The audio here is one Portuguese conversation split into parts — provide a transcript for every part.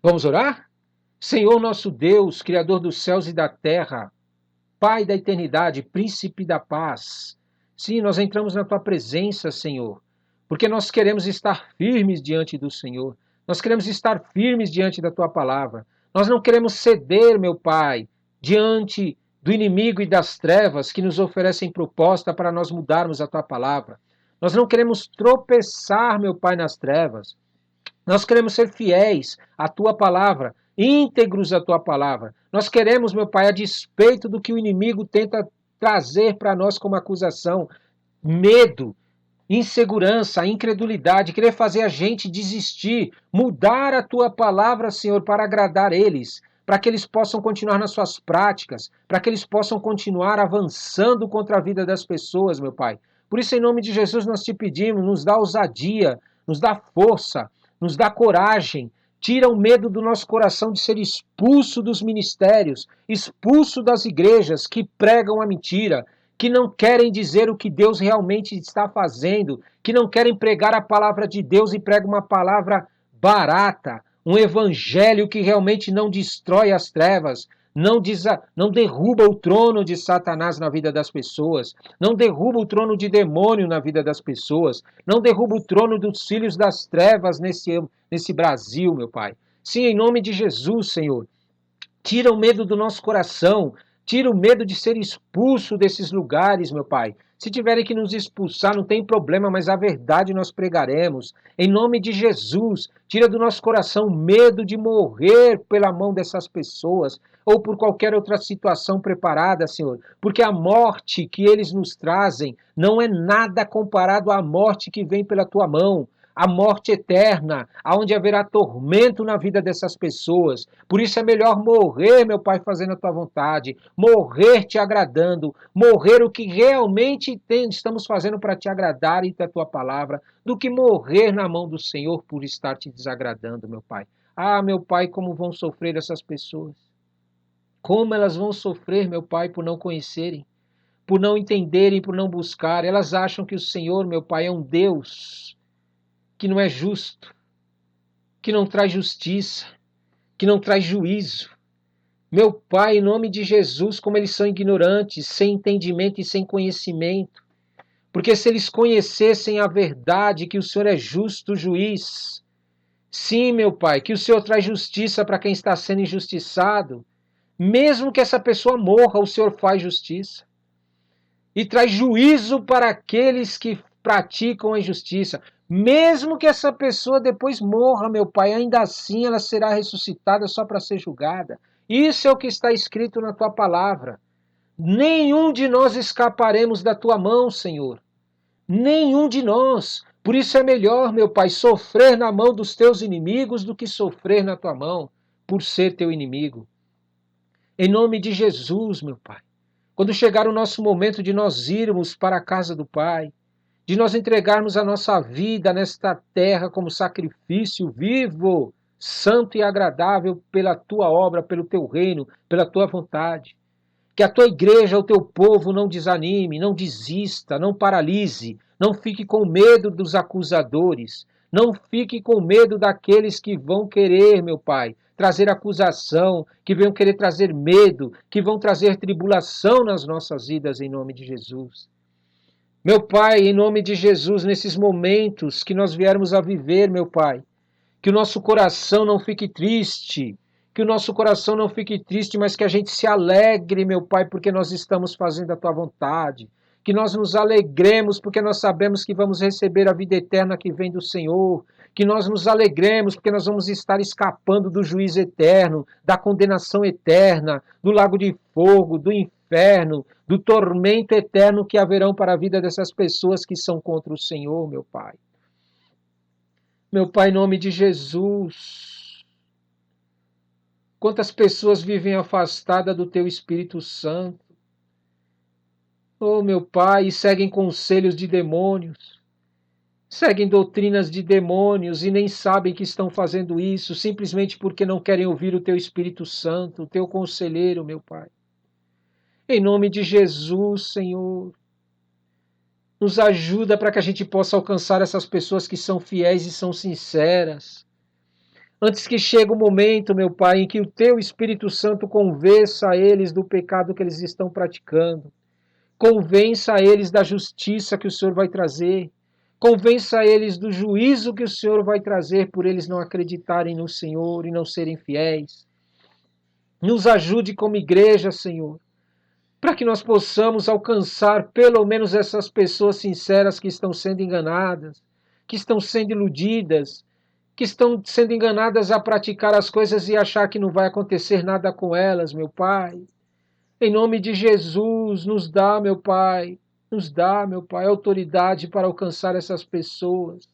Vamos orar? Senhor nosso Deus, Criador dos céus e da terra, Pai da eternidade, Príncipe da paz. Sim, nós entramos na tua presença, Senhor, porque nós queremos estar firmes diante do Senhor. Nós queremos estar firmes diante da tua palavra. Nós não queremos ceder, meu Pai, diante do inimigo e das trevas que nos oferecem proposta para nós mudarmos a tua palavra. Nós não queremos tropeçar, meu Pai, nas trevas. Nós queremos ser fiéis à tua palavra, íntegros à tua palavra. Nós queremos, meu Pai, a despeito do que o inimigo tenta trazer para nós como acusação, medo, insegurança, incredulidade, querer fazer a gente desistir, mudar a tua palavra, Senhor, para agradar eles, para que eles possam continuar nas suas práticas, para que eles possam continuar avançando contra a vida das pessoas, meu Pai. Por isso, em nome de Jesus, nós te pedimos, nos dá ousadia, nos dá força, nos dá coragem, tira o medo do nosso coração de ser expulso dos ministérios, expulso das igrejas que pregam a mentira, que não querem dizer o que Deus realmente está fazendo, que não querem pregar a palavra de Deus e pregam uma palavra barata, um evangelho que realmente não destrói as trevas, não derruba o trono de Satanás na vida das pessoas, não derruba o trono de demônio na vida das pessoas, não derruba o trono dos filhos das trevas nesse Brasil, meu Pai. Sim, em nome de Jesus, Senhor, tira o medo do nosso coração, tira o medo de ser expulso desses lugares, meu Pai. Se tiverem que nos expulsar, não tem problema, mas a verdade nós pregaremos. Em nome de Jesus, tira do nosso coração o medo de morrer pela mão dessas pessoas ou por qualquer outra situação preparada, Senhor. Porque a morte que eles nos trazem não é nada comparado à morte que vem pela tua mão, a morte eterna, aonde haverá tormento na vida dessas pessoas. Por isso é melhor morrer, meu Pai, fazendo a tua vontade, morrer te agradando, morrer o que realmente estamos fazendo para te agradar e da tua palavra, do que morrer na mão do Senhor por estar te desagradando, meu Pai. Ah, meu Pai, como vão sofrer essas pessoas. Como elas vão sofrer, meu Pai, por não conhecerem, por não entenderem, por não buscar. Elas acham que o Senhor, meu Pai, é um Deus que não é justo, que não traz justiça, que não traz juízo. Meu Pai, em nome de Jesus, como eles são ignorantes, sem entendimento e sem conhecimento. Porque se eles conhecessem a verdade, que o Senhor é justo juiz, sim, meu Pai, que o Senhor traz justiça para quem está sendo injustiçado, mesmo que essa pessoa morra, o Senhor faz justiça. E traz juízo para aqueles que praticam a injustiça. Mesmo que essa pessoa depois morra, meu Pai, ainda assim ela será ressuscitada só para ser julgada. Isso é o que está escrito na tua palavra. Nenhum de nós escaparemos da tua mão, Senhor. Nenhum de nós. Por isso é melhor, meu Pai, sofrer na mão dos teus inimigos do que sofrer na tua mão por ser teu inimigo. Em nome de Jesus, meu Pai. Quando chegar o nosso momento de nós irmos para a casa do Pai, de nós entregarmos a nossa vida nesta terra como sacrifício vivo, santo e agradável pela tua obra, pelo teu reino, pela tua vontade. Que a tua igreja, o teu povo não desanime, não desista, não paralise, não fique com medo dos acusadores, não fique com medo daqueles que vão querer, meu Pai, trazer acusação, que vão querer trazer medo, que vão trazer tribulação nas nossas vidas em nome de Jesus. Meu Pai, em nome de Jesus, nesses momentos que nós viermos a viver, meu Pai, que o nosso coração não fique triste, que o nosso coração não fique triste, mas que a gente se alegre, meu Pai, porque nós estamos fazendo a tua vontade. Que nós nos alegremos porque nós sabemos que vamos receber a vida eterna que vem do Senhor. Que nós nos alegremos porque nós vamos estar escapando do juízo eterno, da condenação eterna, do lago de fogo, do inferno, do tormento eterno que haverão para a vida dessas pessoas que são contra o Senhor, meu Pai. Meu Pai, em nome de Jesus, quantas pessoas vivem afastadas do Teu Espírito Santo? Oh, meu Pai, e seguem conselhos de demônios, seguem doutrinas de demônios e nem sabem que estão fazendo isso, simplesmente porque não querem ouvir o Teu Espírito Santo, o Teu conselheiro, meu Pai. Em nome de Jesus, Senhor, nos ajuda para que a gente possa alcançar essas pessoas que são fiéis e são sinceras. Antes que chegue o momento, meu Pai, em que o Teu Espírito Santo convença eles do pecado que eles estão praticando. Convença eles da justiça que o Senhor vai trazer. Convença eles do juízo que o Senhor vai trazer por eles não acreditarem no Senhor e não serem fiéis. Nos ajude como igreja, Senhor, para que nós possamos alcançar pelo menos essas pessoas sinceras que estão sendo enganadas, que estão sendo iludidas, que estão sendo enganadas a praticar as coisas e achar que não vai acontecer nada com elas, meu Pai. Em nome de Jesus, nos dá, meu Pai, autoridade para alcançar essas pessoas,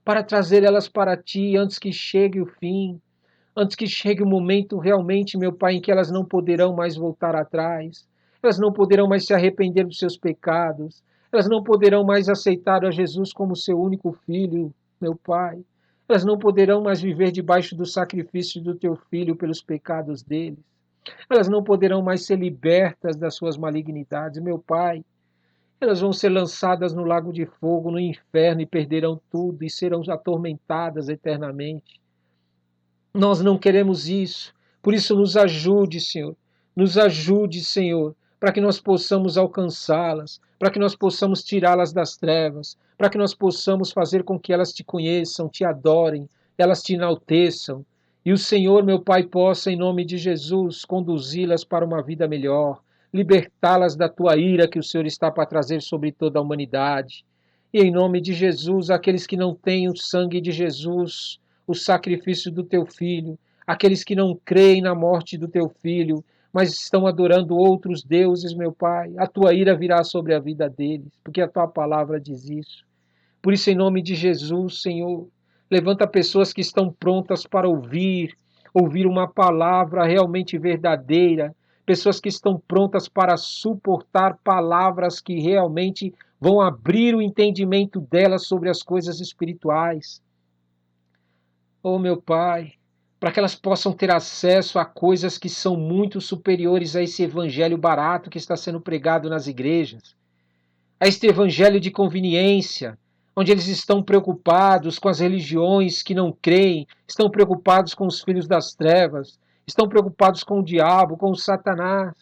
para trazer elas para Ti antes que chegue o fim, antes que chegue o momento realmente, meu Pai, em que elas não poderão mais voltar atrás, elas não poderão mais se arrepender dos seus pecados, elas não poderão mais aceitar a Jesus como seu único filho, meu Pai. Elas não poderão mais viver debaixo do sacrifício do Teu Filho pelos pecados deles. Elas não poderão mais ser libertas das suas malignidades, meu Pai. Elas vão ser lançadas no lago de fogo, no inferno, e perderão tudo e serão atormentadas eternamente. Nós não queremos isso. Por isso, nos ajude, Senhor. Nos ajude, Senhor, para que nós possamos alcançá-las, para que nós possamos tirá-las das trevas, para que nós possamos fazer com que elas te conheçam, te adorem, elas te enalteçam. E o Senhor, meu Pai, possa, em nome de Jesus, conduzi-las para uma vida melhor, libertá-las da tua ira que o Senhor está para trazer sobre toda a humanidade. E em nome de Jesus, aqueles que não têm o sangue de Jesus, o sacrifício do teu filho, aqueles que não creem na morte do teu filho, mas estão adorando outros deuses, meu Pai, a tua ira virá sobre a vida deles, porque a tua palavra diz isso. Por isso, em nome de Jesus, Senhor, levanta pessoas que estão prontas para ouvir uma palavra realmente verdadeira, pessoas que estão prontas para suportar palavras que realmente vão abrir o entendimento delas sobre as coisas espirituais. Oh, meu Pai, para que elas possam ter acesso a coisas que são muito superiores a esse evangelho barato que está sendo pregado nas igrejas, a este evangelho de conveniência, onde eles estão preocupados com as religiões que não creem, estão preocupados com os filhos das trevas, estão preocupados com o diabo, com o Satanás,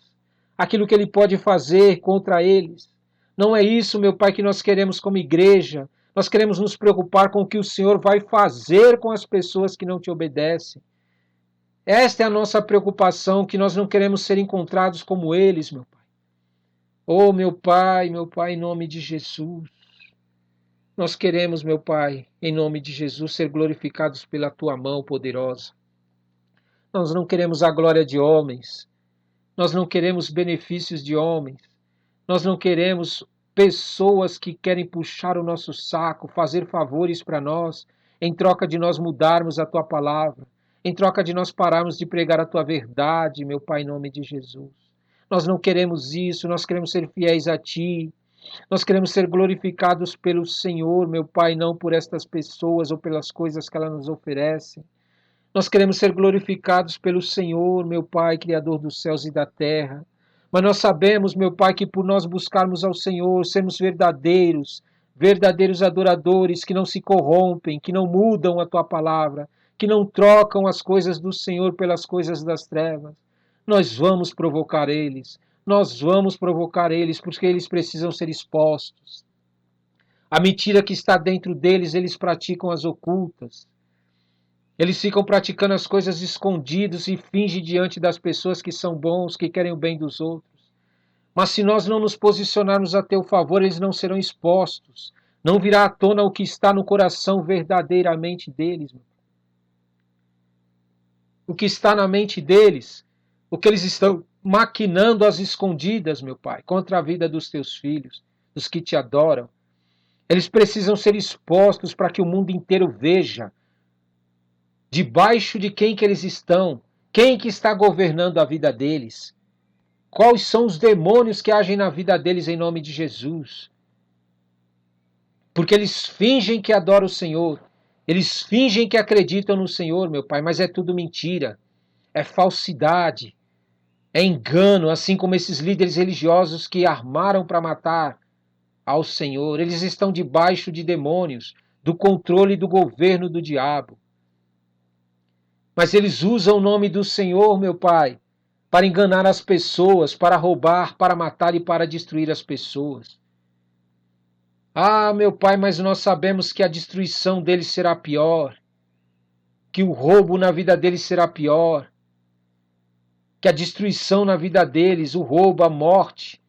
aquilo que ele pode fazer contra eles. Não é isso, meu Pai, que nós queremos como igreja. Nós queremos nos preocupar com o que o Senhor vai fazer com as pessoas que não te obedecem. Esta é a nossa preocupação, que nós não queremos ser encontrados como eles, meu Pai. Oh, meu Pai, em nome de Jesus. Nós queremos, meu Pai, em nome de Jesus, ser glorificados pela Tua mão poderosa. Nós não queremos a glória de homens. Nós não queremos benefícios de homens. Nós não queremos pessoas que querem puxar o nosso saco, fazer favores para nós, em troca de nós mudarmos a Tua palavra, em troca de nós pararmos de pregar a Tua verdade, meu Pai, em nome de Jesus. Nós não queremos isso, nós queremos ser fiéis a Ti. Nós queremos ser glorificados pelo Senhor, meu Pai, não por estas pessoas ou pelas coisas que elas nos oferecem. Nós queremos ser glorificados pelo Senhor, meu Pai, Criador dos céus e da terra. Mas nós sabemos, meu Pai, que por nós buscarmos ao Senhor, sermos verdadeiros adoradores, que não se corrompem, que não mudam a Tua palavra, que não trocam as coisas do Senhor pelas coisas das trevas, nós vamos provocar eles. Nós vamos provocar eles, porque eles precisam ser expostos. A mentira que está dentro deles, eles praticam as ocultas. Eles ficam praticando as coisas escondidas e fingem diante das pessoas que são bons, que querem o bem dos outros. Mas se nós não nos posicionarmos a teu favor, eles não serão expostos. Não virá à tona o que está no coração verdadeiramente deles. O que está na mente deles, o que eles estão maquinando às escondidas, meu Pai, contra a vida dos teus filhos, dos que te adoram. Eles precisam ser expostos para que o mundo inteiro veja debaixo de quem que eles estão, quem que está governando a vida deles, quais são os demônios que agem na vida deles em nome de Jesus. Porque eles fingem que adoram o Senhor, eles fingem que acreditam no Senhor, meu Pai, mas é tudo mentira, é falsidade, é engano, assim como esses líderes religiosos que armaram para matar ao Senhor. Eles estão debaixo de demônios, do controle do governo do diabo. Mas eles usam o nome do Senhor, meu Pai, para enganar as pessoas, para roubar, para matar e para destruir as pessoas. Ah, meu Pai, mas nós sabemos que a destruição deles será pior, que o roubo na vida deles será pior, que a destruição na vida deles, o roubo, a morte,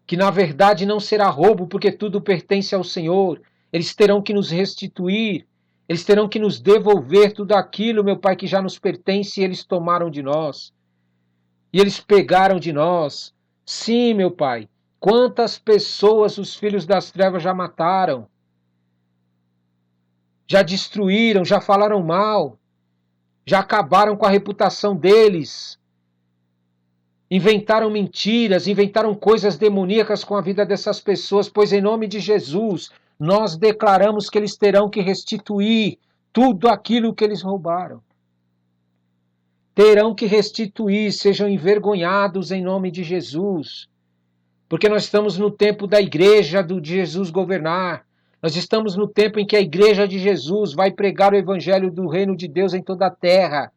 que na verdade não será roubo, porque tudo pertence ao Senhor. Eles terão que nos restituir, eles terão que nos devolver tudo aquilo, meu Pai, que já nos pertence e eles tomaram de nós. E eles pegaram de nós. Sim, meu Pai, quantas pessoas os filhos das trevas já mataram, já destruíram, já falaram mal, já acabaram com a reputação deles, inventaram mentiras, inventaram coisas demoníacas com a vida dessas pessoas, pois em nome de Jesus, nós declaramos que eles terão que restituir tudo aquilo que eles roubaram. Terão que restituir, sejam envergonhados em nome de Jesus. Porque nós estamos no tempo da igreja de Jesus governar. Nós estamos no tempo em que a igreja de Jesus vai pregar o evangelho do reino de Deus em toda a terra.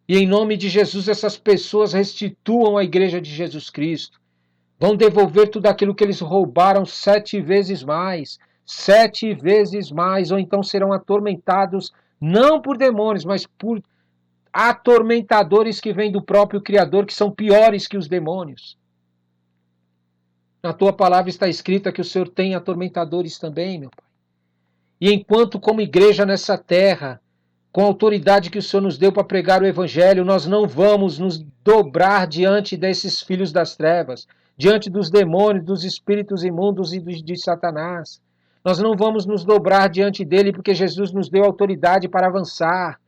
E em nome de Jesus, essas pessoas restituam a igreja de Jesus Cristo. Vão devolver tudo aquilo que eles roubaram 7 vezes mais. 7 vezes mais. Ou então serão atormentados, não por demônios, mas por atormentadores que vêm do próprio Criador, que são piores que os demônios. Na tua palavra está escrita que o Senhor tem atormentadores também, meu Pai. E enquanto, como igreja nessa terra, com a autoridade que o Senhor nos deu para pregar o Evangelho, nós não vamos nos dobrar diante desses filhos das trevas, diante dos demônios, dos espíritos imundos e de Satanás. Nós não vamos nos dobrar diante dele porque Jesus nos deu autoridade para avançar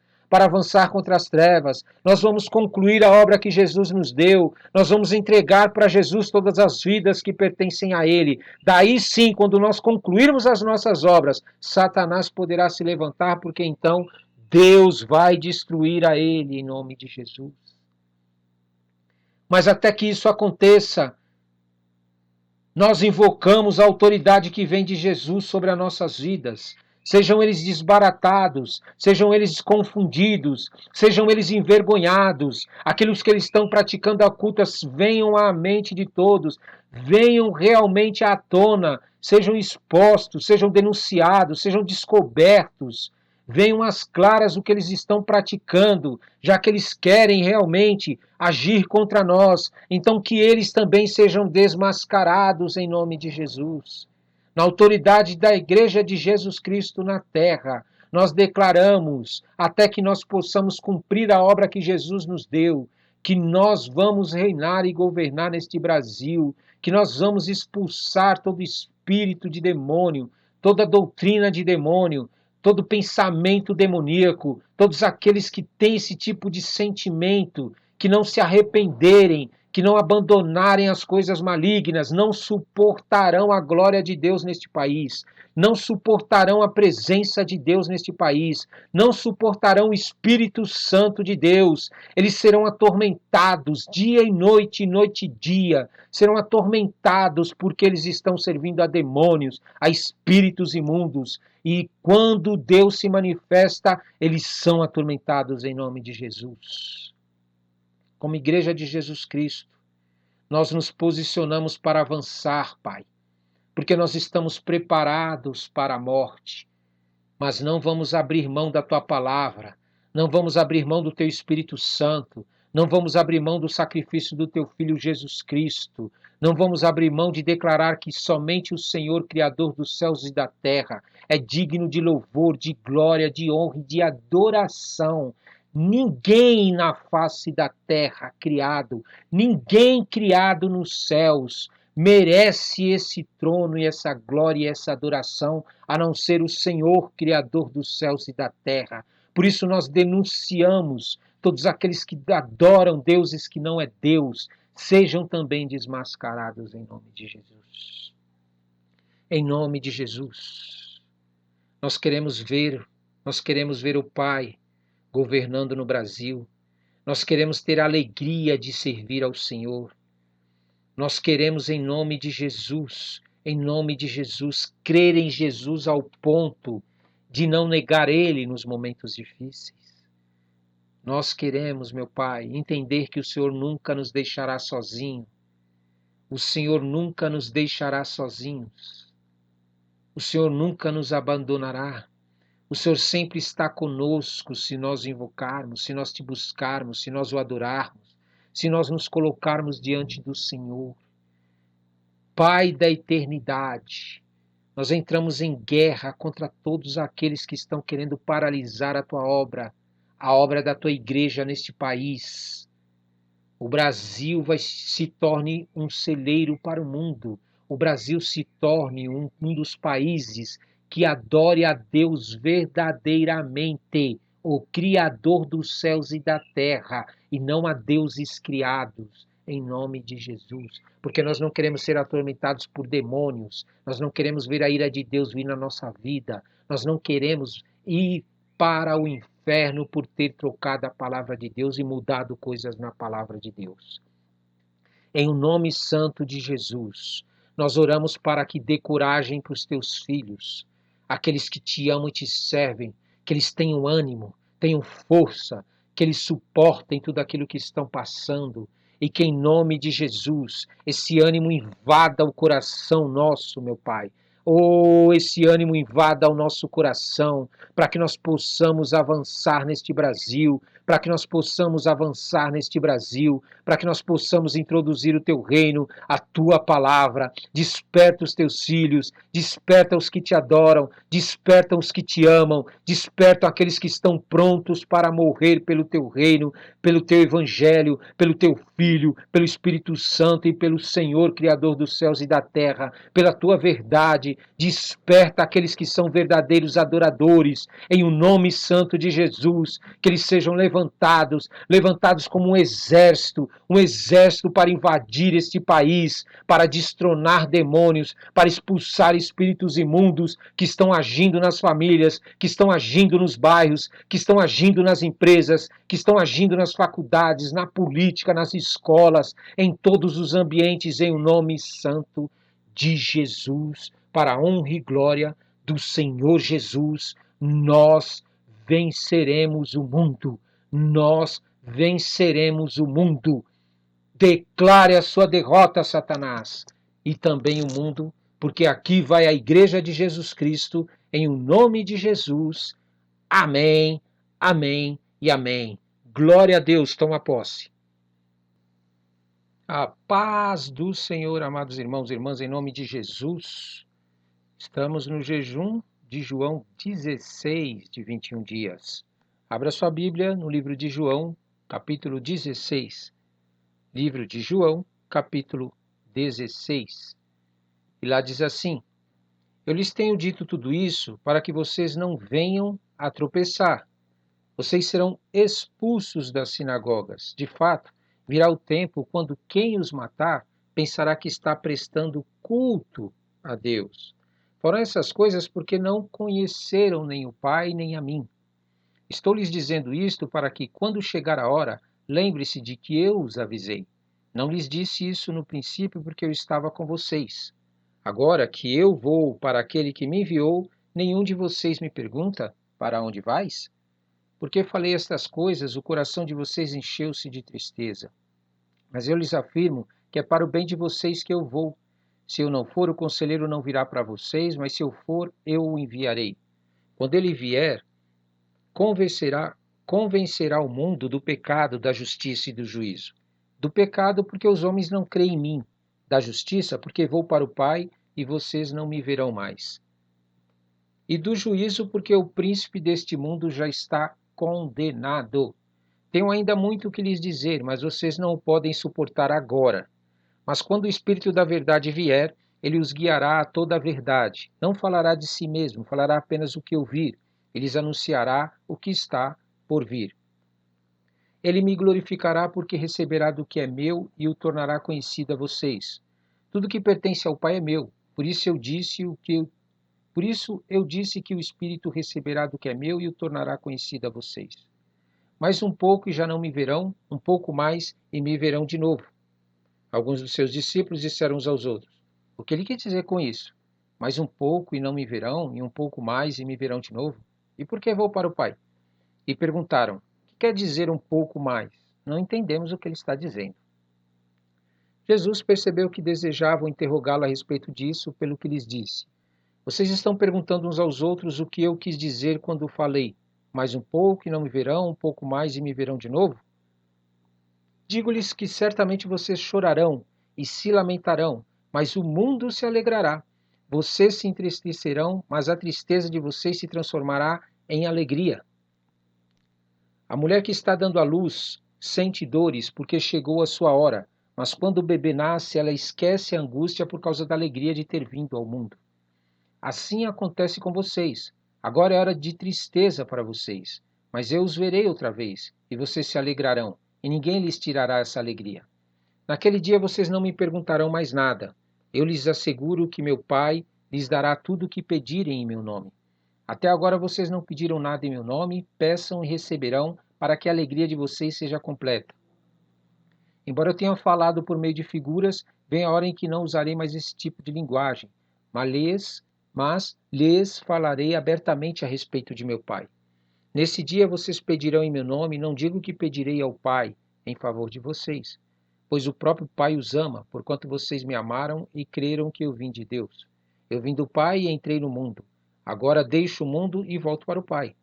contra as trevas. Nós vamos concluir a obra que Jesus nos deu. Nós vamos entregar para Jesus todas as vidas que pertencem a ele. Daí sim, quando nós concluirmos as nossas obras, Satanás poderá se levantar, porque então Deus vai destruir a ele em nome de Jesus. Mas até que isso aconteça, nós invocamos a autoridade que vem de Jesus sobre as nossas vidas. Sejam eles desbaratados, sejam eles confundidos, sejam eles envergonhados, aqueles que eles estão praticando ocultas venham à mente de todos, venham realmente à tona, sejam expostos, sejam denunciados, sejam descobertos, venham às claras o que eles estão praticando, já que eles querem realmente agir contra nós. Então que eles também sejam desmascarados em nome de Jesus. Na autoridade da Igreja de Jesus Cristo na terra, nós declaramos, até que nós possamos cumprir a obra que Jesus nos deu, que nós vamos reinar e governar neste Brasil, que nós vamos expulsar todo espírito de demônio, toda doutrina de demônio, todo pensamento demoníaco, todos aqueles que têm esse tipo de sentimento, que não se arrependerem, que não abandonarem as coisas malignas, não suportarão a glória de Deus neste país, não suportarão a presença de Deus neste país, não suportarão o Espírito Santo de Deus. Eles serão atormentados dia e noite e dia, serão atormentados porque eles estão servindo a demônios, a espíritos imundos. E quando Deus se manifesta, eles são atormentados em nome de Jesus. Como igreja de Jesus Cristo, nós nos posicionamos para avançar, Pai, porque nós estamos preparados para a morte, mas não vamos abrir mão da Tua palavra, não vamos abrir mão do Teu Espírito Santo, não vamos abrir mão do sacrifício do Teu Filho Jesus Cristo, não vamos abrir mão de declarar que somente o Senhor, Criador dos céus e da terra, é digno de louvor, de glória, de honra e de adoração. Ninguém na face da terra criado, ninguém criado nos céus, merece esse trono e essa glória e essa adoração, a não ser o Senhor, Criador dos céus e da terra. Por isso nós denunciamos todos aqueles que adoram deuses que não é Deus, sejam também desmascarados em nome de Jesus. Em nome de Jesus. Nós queremos ver o Pai governando no Brasil. Nós queremos ter a alegria de servir ao Senhor. Nós queremos, em nome de Jesus, crer em Jesus ao ponto de não negar Ele nos momentos difíceis. Nós queremos, meu Pai, entender que o Senhor nunca nos deixará sozinho. O Senhor nunca nos deixará sozinhos. O Senhor nunca nos abandonará. O Senhor sempre está conosco se nós o invocarmos, se nós te buscarmos, se nós o adorarmos, se nós nos colocarmos diante do Senhor. Pai da eternidade, nós entramos em guerra contra todos aqueles que estão querendo paralisar a tua obra, a obra da tua igreja neste país. O Brasil se torne um celeiro para o mundo. O Brasil se torne um dos países que adore a Deus verdadeiramente, o Criador dos céus e da terra, e não a deuses criados, em nome de Jesus. Porque nós não queremos ser atormentados por demônios, nós não queremos ver a ira de Deus vir na nossa vida, nós não queremos ir para o inferno por ter trocado a palavra de Deus e mudado coisas na palavra de Deus. Em o nome santo de Jesus, nós oramos para que dê coragem para os teus filhos, aqueles que te amam e te servem, que eles tenham ânimo, tenham força, que eles suportem tudo aquilo que estão passando e que em nome de Jesus esse ânimo invada o coração nosso, meu Pai. Oh, esse ânimo invada o nosso coração, para que nós possamos avançar neste Brasil, para que nós possamos avançar neste Brasil, para que nós possamos introduzir o teu reino, a tua palavra. Desperta os teus filhos, desperta os que te adoram, desperta os que te amam, desperta aqueles que estão prontos para morrer pelo teu reino, pelo teu evangelho, pelo teu Filho, pelo Espírito Santo e pelo Senhor, Criador dos céus e da terra, pela tua verdade. Desperta aqueles que são verdadeiros adoradores, em o nome santo de Jesus, que eles sejam levantados como um exército para invadir este país, para destronar demônios, para expulsar espíritos imundos que estão agindo nas famílias, que estão agindo nos bairros, que estão agindo nas empresas, que estão agindo nas faculdades, na política, nas escolas, em todos os ambientes, em o nome santo de Jesus, para a honra e glória do Senhor Jesus. Nós venceremos o mundo. Nós venceremos o mundo. Declare a sua derrota, Satanás, e também o mundo, porque aqui vai a Igreja de Jesus Cristo, em o nome de Jesus. Amém, amém e amém. Glória a Deus, toma posse. A paz do Senhor, amados irmãos e irmãs, em nome de Jesus. Estamos no jejum de João 16, de 21 dias. Abra sua Bíblia no livro de João, capítulo 16. Livro de João, capítulo 16. E lá diz assim: Eu lhes tenho dito tudo isso para que vocês não venham a tropeçar. Vocês serão expulsos das sinagogas. De fato, virá o tempo quando quem os matar pensará que está prestando culto a Deus. Foram essas coisas porque não conheceram nem o Pai nem a mim. Estou lhes dizendo isto para que, quando chegar a hora, lembre-se de que eu os avisei. Não lhes disse isso no princípio porque eu estava com vocês. Agora que eu vou para aquele que me enviou, nenhum de vocês me pergunta: para onde vais? Porque falei estas coisas, o coração de vocês encheu-se de tristeza. Mas eu lhes afirmo que é para o bem de vocês que eu vou. Se eu não for, o conselheiro não virá para vocês, mas se eu for, eu o enviarei. Quando ele vier, convencerá o mundo do pecado, da justiça e do juízo. Do pecado, porque os homens não creem em mim. Da justiça, porque vou para o Pai e vocês não me verão mais. E do juízo, porque o príncipe deste mundo já está condenado. Tenho ainda muito o que lhes dizer, mas vocês não o podem suportar agora. Mas quando o Espírito da verdade vier, ele os guiará a toda a verdade. Não falará de si mesmo, falará apenas o que ouvir. Ele lhes anunciará o que está por vir. Ele me glorificará porque receberá do que é meu e o tornará conhecido a vocês. Tudo que pertence ao Pai é meu. Por isso eu disse que o Espírito receberá do que é meu e o tornará conhecido a vocês. Mais um pouco e já não me verão, um pouco mais e me verão de novo. Alguns dos seus discípulos disseram uns aos outros: O que ele quer dizer com isso? Mais um pouco e não me verão, e um pouco mais e me verão de novo? E por que vou para o Pai? E perguntaram: que quer dizer um pouco mais? Não entendemos o que ele está dizendo. Jesus percebeu que desejavam interrogá-lo a respeito disso, pelo que lhes disse: vocês estão perguntando uns aos outros o que eu quis dizer quando falei: mais um pouco e não me verão, um pouco mais e me verão de novo? Digo-lhes que certamente vocês chorarão e se lamentarão, mas o mundo se alegrará. Vocês se entristecerão, mas a tristeza de vocês se transformará em alegria. A mulher que está dando à luz sente dores porque chegou a sua hora, mas quando o bebê nasce, ela esquece a angústia por causa da alegria de ter vindo ao mundo. Assim acontece com vocês. Agora é hora de tristeza para vocês, mas eu os verei outra vez, e vocês se alegrarão, e ninguém lhes tirará essa alegria. Naquele dia vocês não me perguntarão mais nada. Eu lhes asseguro que meu Pai lhes dará tudo o que pedirem em meu nome. Até agora vocês não pediram nada em meu nome, peçam e receberão, para que a alegria de vocês seja completa. Embora eu tenha falado por meio de figuras, vem a hora em que não usarei mais esse tipo de linguagem, mas lhes falarei abertamente a respeito de meu Pai. Nesse dia vocês pedirão em meu nome, não digo que pedirei ao Pai em favor de vocês, pois o próprio Pai os ama, porquanto vocês me amaram e creram que eu vim de Deus. Eu vim do Pai e entrei no mundo. Agora deixo o mundo e volto para o Pai.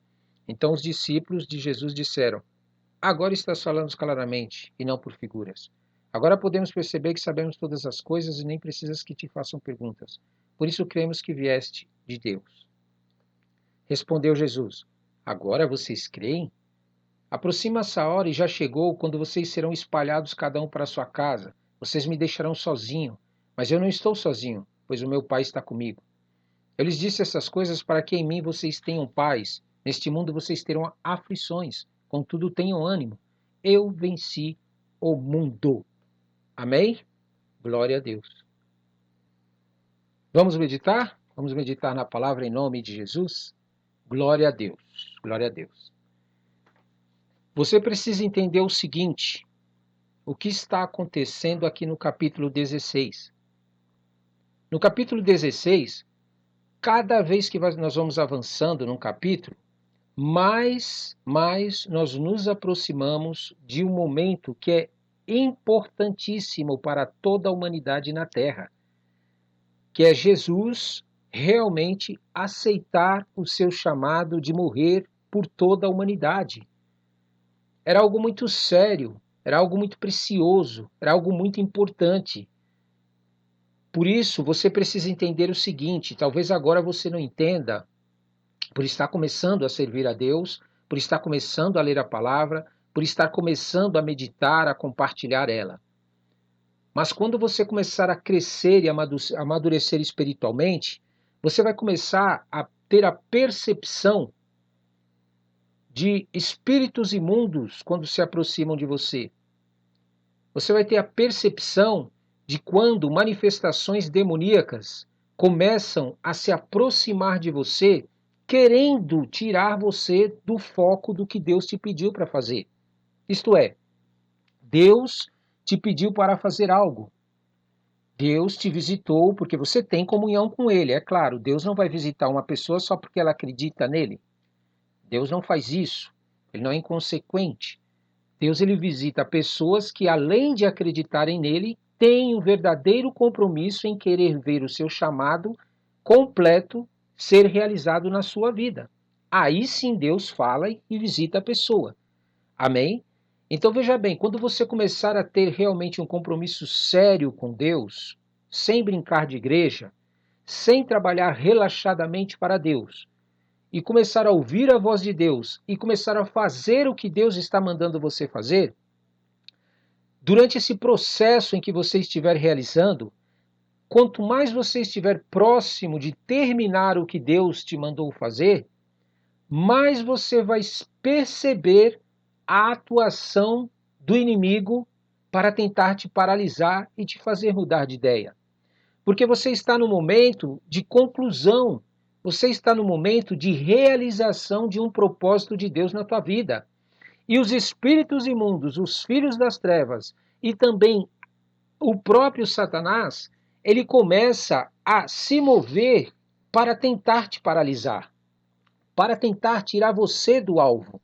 Então os discípulos de Jesus disseram: agora estás falando claramente, e não por figuras. Agora podemos perceber que sabemos todas as coisas e nem precisas que te façam perguntas. Por isso cremos que vieste de Deus. Respondeu Jesus: agora vocês creem? Aproxima-se a hora e já chegou quando vocês serão espalhados cada um para a sua casa. Vocês me deixarão sozinho, mas eu não estou sozinho, pois o meu Pai está comigo. Eu lhes disse essas coisas para que em mim vocês tenham paz. Neste mundo vocês terão aflições, contudo tenham ânimo. Eu venci o mundo. Amém? Glória a Deus. Vamos meditar? Vamos meditar na palavra em nome de Jesus? Glória a Deus. Glória a Deus. Você precisa entender o seguinte: o que está acontecendo aqui no capítulo 16. No capítulo 16, cada vez que nós vamos avançando num capítulo, mais nós nos aproximamos de um momento que é importantíssimo para toda a humanidade na Terra, que é Jesus realmente aceitar o seu chamado de morrer por toda a humanidade. Era algo muito sério, era algo muito precioso, era algo muito importante. Por isso, você precisa entender o seguinte: talvez agora você não entenda, por estar começando a servir a Deus, por estar começando a ler a palavra, por estar começando a meditar, a compartilhar ela. Mas quando você começar a crescer e amadurecer espiritualmente, você vai começar a ter a percepção de espíritos imundos quando se aproximam de você. Você vai ter a percepção de quando manifestações demoníacas começam a se aproximar de você, querendo tirar você do foco do que Deus te pediu para fazer. Isto é, Deus te pediu para fazer algo. Deus te visitou porque você tem comunhão com Ele. É claro, Deus não vai visitar uma pessoa só porque ela acredita nele. Deus não faz isso. Ele não é inconsequente. Deus ele visita pessoas que, além de acreditarem nele, têm um verdadeiro compromisso em querer ver o seu chamado completo ser realizado na sua vida. Aí sim Deus fala e visita a pessoa. Amém? Então veja bem, quando você começar a ter realmente um compromisso sério com Deus, sem brincar de igreja, sem trabalhar relaxadamente para Deus, e começar a ouvir a voz de Deus e começar a fazer o que Deus está mandando você fazer, durante esse processo em que você estiver realizando, quanto mais você estiver próximo de terminar o que Deus te mandou fazer, mais você vai perceber a atuação do inimigo para tentar te paralisar e te fazer mudar de ideia. Porque você está no momento de conclusão, você está no momento de realização de um propósito de Deus na tua vida. E os espíritos imundos, os filhos das trevas e também o próprio Satanás, ele começa a se mover para tentar te paralisar. para tentar tirar você do alvo.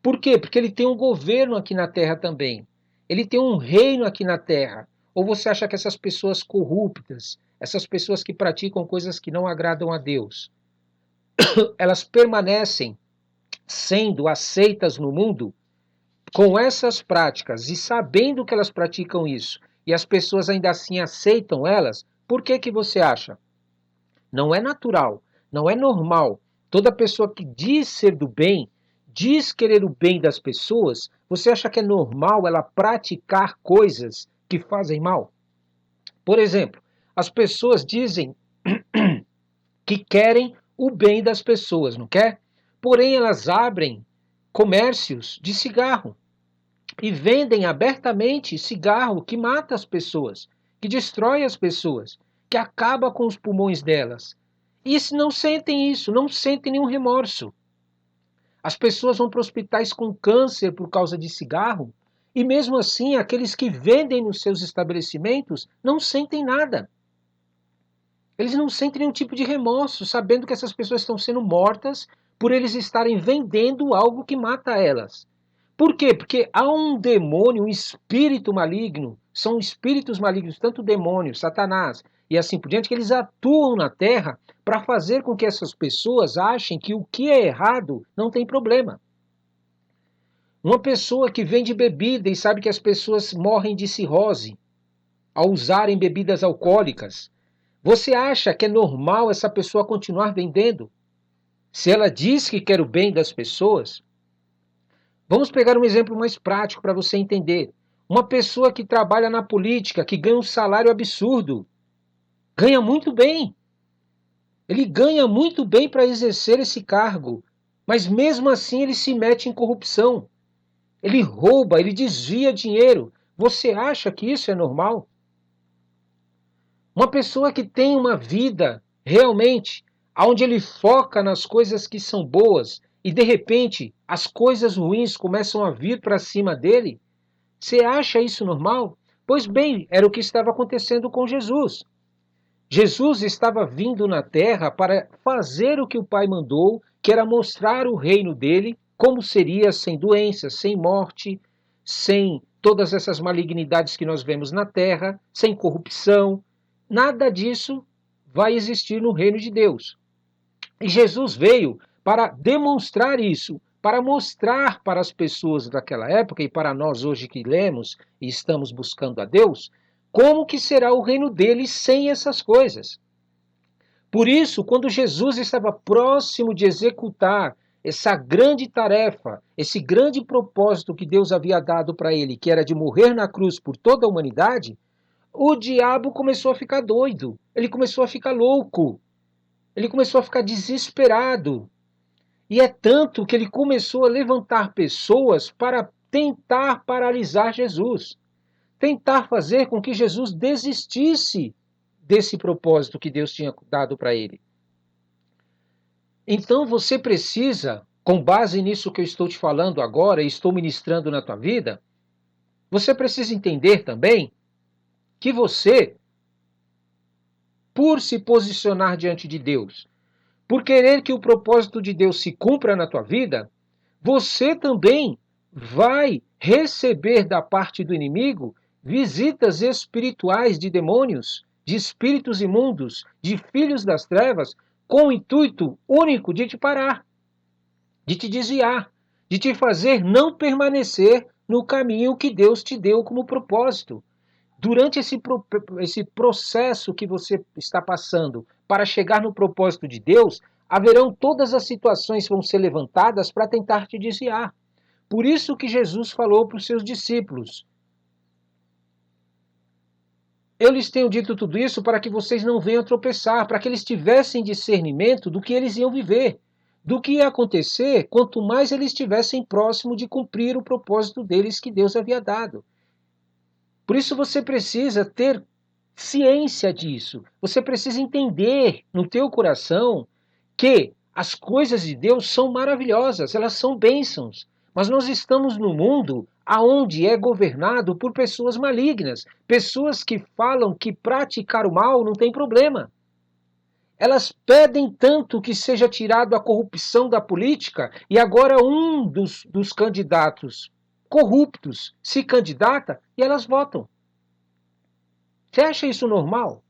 Por quê? Porque ele tem um governo aqui na Terra também. Ele tem um reino aqui na Terra. Ou você acha que essas pessoas corruptas, essas pessoas que praticam coisas que não agradam a Deus, elas permanecem sendo aceitas no mundo com essas práticas e sabendo que elas praticam isso, e as pessoas ainda assim aceitam elas? Por que que você acha? Não é natural, não é normal. Toda pessoa que diz ser do bem, diz querer o bem das pessoas, você acha que é normal ela praticar coisas que fazem mal? Por exemplo, as pessoas dizem que querem o bem das pessoas, não quer? Porém, elas abrem comércios de cigarro e vendem abertamente cigarro que mata as pessoas, que destrói as pessoas, que acaba com os pulmões delas. E não sentem isso, não sentem nenhum remorso. As pessoas vão para hospitais com câncer por causa de cigarro, e mesmo assim, aqueles que vendem nos seus estabelecimentos não sentem nada. Eles não sentem nenhum tipo de remorso, sabendo que essas pessoas estão sendo mortas por eles estarem vendendo algo que mata elas. Por quê? Porque há um demônio, um espírito maligno, são espíritos malignos, tanto demônios, Satanás e assim por diante, que eles atuam na Terra para fazer com que essas pessoas achem que o que é errado não tem problema. Uma pessoa que vende bebida e sabe que as pessoas morrem de cirrose ao usarem bebidas alcoólicas, você acha que é normal essa pessoa continuar vendendo? Se ela diz que quer o bem das pessoas, vamos pegar um exemplo mais prático para você entender. Uma pessoa que trabalha na política, que ganha um salário absurdo, ganha muito bem. Ele ganha muito bem para exercer esse cargo, mas mesmo assim ele se mete em corrupção. Ele rouba, ele desvia dinheiro. Você acha que isso é normal? Uma pessoa que tem uma vida realmente onde ele foca nas coisas que são boas e de repente as coisas ruins começam a vir para cima dele, você acha isso normal? Pois bem, era o que estava acontecendo com Jesus. Jesus estava vindo na terra para fazer o que o Pai mandou, que era mostrar o reino dele, como seria sem doenças, sem morte, sem todas essas malignidades que nós vemos na terra, sem corrupção. Nada disso vai existir no reino de Deus. E Jesus veio para demonstrar isso, para mostrar para as pessoas daquela época e para nós hoje que lemos e estamos buscando a Deus, como que será o reino dele sem essas coisas. Por isso, quando Jesus estava próximo de executar essa grande tarefa, esse grande propósito que Deus havia dado para ele, que era de morrer na cruz por toda a humanidade, o diabo começou a ficar doido, ele começou a ficar louco, ele começou a ficar desesperado. E é tanto que ele começou a levantar pessoas para tentar paralisar Jesus, tentar fazer com que Jesus desistisse desse propósito que Deus tinha dado para ele. Então você precisa, com base nisso que eu estou te falando agora e estou ministrando na tua vida, você precisa entender também que você, por se posicionar diante de Deus, por querer que o propósito de Deus se cumpra na tua vida, você também vai receber da parte do inimigo visitas espirituais de demônios, de espíritos imundos, de filhos das trevas, com o intuito único de te parar, de te desviar, de te fazer não permanecer no caminho que Deus te deu como propósito. Durante esse processo que você está passando para chegar no propósito de Deus, haverão todas as situações que vão ser levantadas para tentar te desviar. Por isso que Jesus falou para os seus discípulos: eu lhes tenho dito tudo isso para que vocês não venham tropeçar, para que eles tivessem discernimento do que eles iam viver, do que ia acontecer quanto mais eles estivessem próximo de cumprir o propósito deles que Deus havia dado. Por isso você precisa ter ciência disso. Você precisa entender no teu coração que as coisas de Deus são maravilhosas, elas são bênçãos. Mas nós estamos num mundo aonde é governado por pessoas malignas, pessoas que falam que praticar o mal não tem problema. Elas pedem tanto que seja tirado a corrupção da política e agora um dos candidatos corruptos se candidata e elas votam. Você acha isso normal?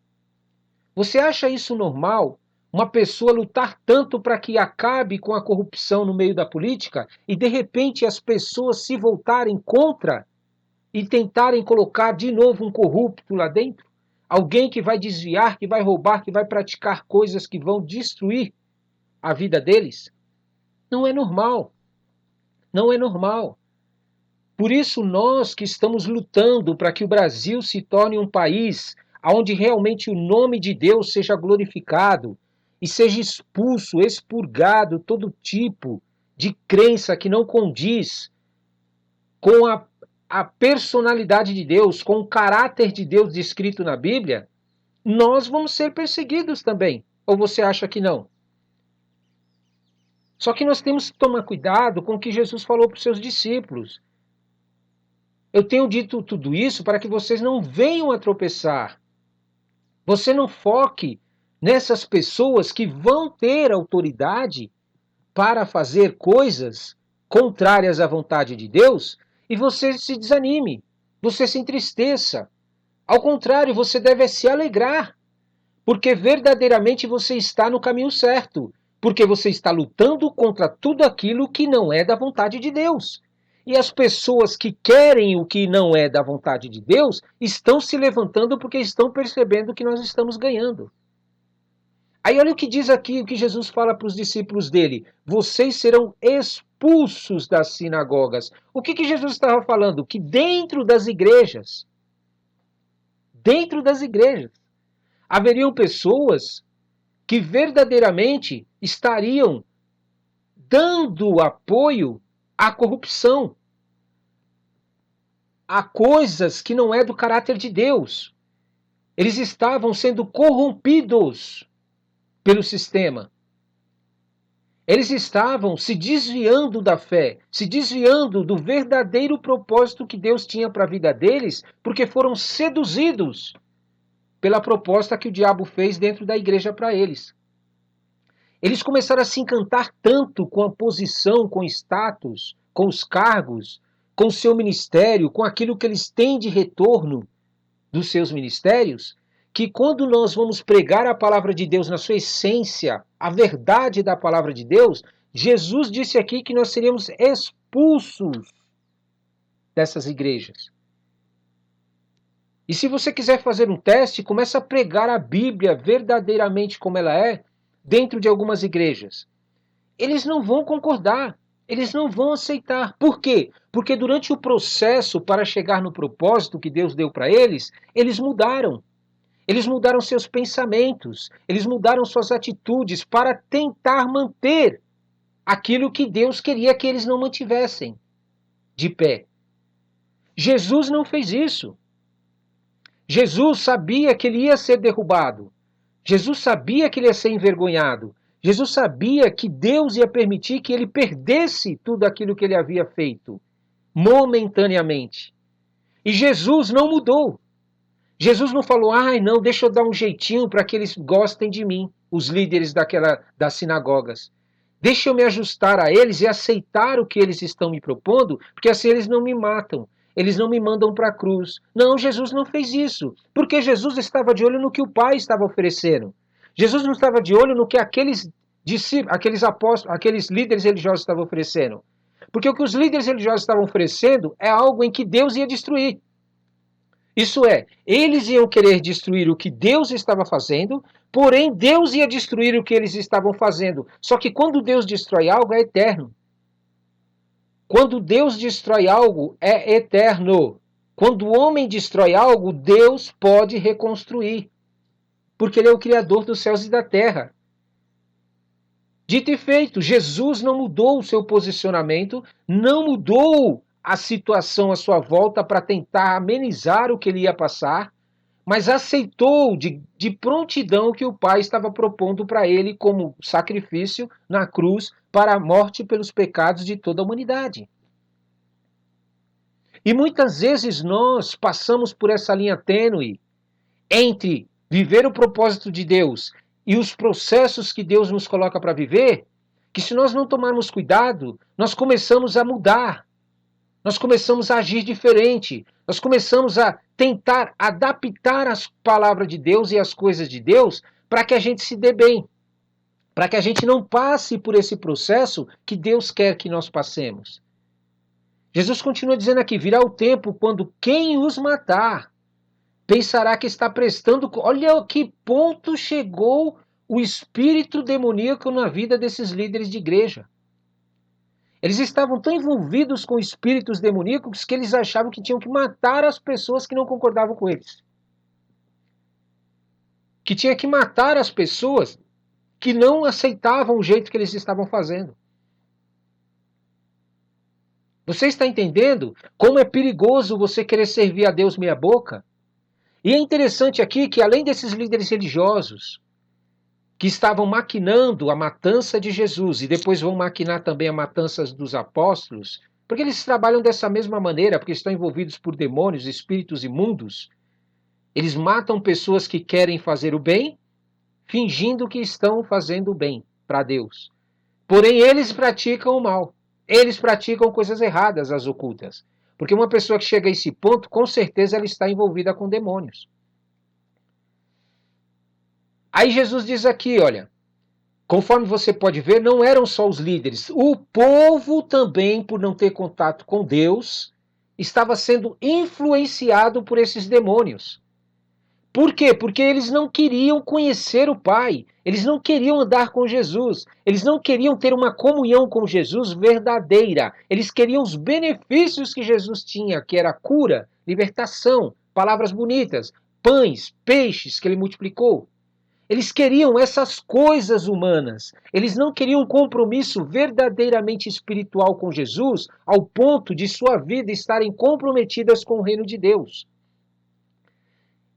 Você acha isso normal? Uma pessoa lutar tanto para que acabe com a corrupção no meio da política e de repente as pessoas se voltarem contra e tentarem colocar de novo um corrupto lá dentro? Alguém que vai desviar, que vai roubar, que vai praticar coisas que vão destruir a vida deles? Não é normal. Não é normal. Por isso, nós que estamos lutando para que o Brasil se torne um país onde realmente o nome de Deus seja glorificado e seja expulso, expurgado todo tipo de crença que não condiz com a personalidade de Deus, com o caráter de Deus descrito na Bíblia, nós vamos ser perseguidos também. Ou você acha que não? Só que nós temos que tomar cuidado com o que Jesus falou para os seus discípulos. Eu tenho dito tudo isso para que vocês não venham a tropeçar. Você não foque nessas pessoas que vão ter autoridade para fazer coisas contrárias à vontade de Deus e você se desanime, você se entristeça. Ao contrário, você deve se alegrar, porque verdadeiramente você está no caminho certo, porque você está lutando contra tudo aquilo que não é da vontade de Deus. E as pessoas que querem o que não é da vontade de Deus estão se levantando porque estão percebendo que nós estamos ganhando. Aí olha o que diz aqui, o que Jesus fala para os discípulos dele: vocês serão expulsos das sinagogas. O que Jesus estava falando? Que dentro das igrejas, haveriam pessoas que verdadeiramente estariam dando apoio à corrupção, a coisas que não é do caráter de Deus. Eles estavam sendo corrompidos pelo sistema. Eles estavam se desviando da fé, se desviando do verdadeiro propósito que Deus tinha para a vida deles, porque foram seduzidos pela proposta que o diabo fez dentro da igreja para eles. Eles começaram a se encantar tanto com a posição, com o status, com os cargos, com o seu ministério, com aquilo que eles têm de retorno dos seus ministérios, que quando nós vamos pregar a palavra de Deus na sua essência, a verdade da palavra de Deus, Jesus disse aqui que nós seríamos expulsos dessas igrejas. E se você quiser fazer um teste, começa a pregar a Bíblia verdadeiramente como ela é, dentro de algumas igrejas. Eles não vão concordar, eles não vão aceitar. Por quê? Porque durante o processo para chegar no propósito que Deus deu para eles, eles mudaram. Eles mudaram seus pensamentos, eles mudaram suas atitudes para tentar manter aquilo que Deus queria que eles não mantivessem de pé. Jesus não fez isso. Jesus sabia que ele ia ser derrubado. Jesus sabia que ele ia ser envergonhado. Jesus sabia que Deus ia permitir que ele perdesse tudo aquilo que ele havia feito, momentaneamente. E Jesus não mudou. Jesus não falou, ai não, deixa eu dar um jeitinho para que eles gostem de mim, os líderes das sinagogas. Deixa eu me ajustar a eles e aceitar o que eles estão me propondo, porque assim eles não me matam, eles não me mandam para a cruz. Não, Jesus não fez isso, porque Jesus estava de olho no que o Pai estava oferecendo. Jesus não estava de olho no que aqueles discípulos, aqueles apóstolos, aqueles líderes religiosos estavam oferecendo. Porque o que os líderes religiosos estavam oferecendo é algo em que Deus ia destruir. Isso é, eles iam querer destruir o que Deus estava fazendo, porém Deus ia destruir o que eles estavam fazendo. Só que quando Deus destrói algo, é eterno. Quando Deus destrói algo, é eterno. Quando o homem destrói algo, Deus pode reconstruir. Porque ele é o Criador dos céus e da terra. Dito e feito, Jesus não mudou o seu posicionamento, não mudou a situação à sua volta para tentar amenizar o que ele ia passar, mas aceitou de prontidão o que o Pai estava propondo para ele como sacrifício na cruz para a morte pelos pecados de toda a humanidade. E muitas vezes nós passamos por essa linha tênue entre viver o propósito de Deus e os processos que Deus nos coloca para viver, que se nós não tomarmos cuidado, nós começamos a mudar, nós começamos a agir diferente, nós começamos a tentar adaptar as palavras de Deus e as coisas de Deus para que a gente se dê bem, para que a gente não passe por esse processo que Deus quer que nós passemos. Jesus continua dizendo aqui, virá o tempo quando quem os matar pensará que está prestando... Olha que ponto chegou o espírito demoníaco na vida desses líderes de igreja. Eles estavam tão envolvidos com espíritos demoníacos que eles achavam que tinham que matar as pessoas que não concordavam com eles. Que tinha que matar as pessoas que não aceitavam o jeito que eles estavam fazendo. Você está entendendo como é perigoso você querer servir a Deus meia boca? E é interessante aqui que além desses líderes religiosos que estavam maquinando a matança de Jesus e depois vão maquinar também a matança dos apóstolos, porque eles trabalham dessa mesma maneira, porque estão envolvidos por demônios, espíritos imundos. Eles matam pessoas que querem fazer o bem, fingindo que estão fazendo o bem para Deus. Porém, eles praticam o mal. Eles praticam coisas erradas, as ocultas. Porque uma pessoa que chega a esse ponto, com certeza ela está envolvida com demônios. Aí Jesus diz aqui, olha, conforme você pode ver, não eram só os líderes. O povo também, por não ter contato com Deus, estava sendo influenciado por esses demônios. Por quê? Porque eles não queriam conhecer o Pai, eles não queriam andar com Jesus, eles não queriam ter uma comunhão com Jesus verdadeira, eles queriam os benefícios que Jesus tinha, que era cura, libertação, palavras bonitas, pães, peixes que ele multiplicou. Eles queriam essas coisas humanas, eles não queriam um compromisso verdadeiramente espiritual com Jesus, ao ponto de sua vida estarem comprometidas com o reino de Deus.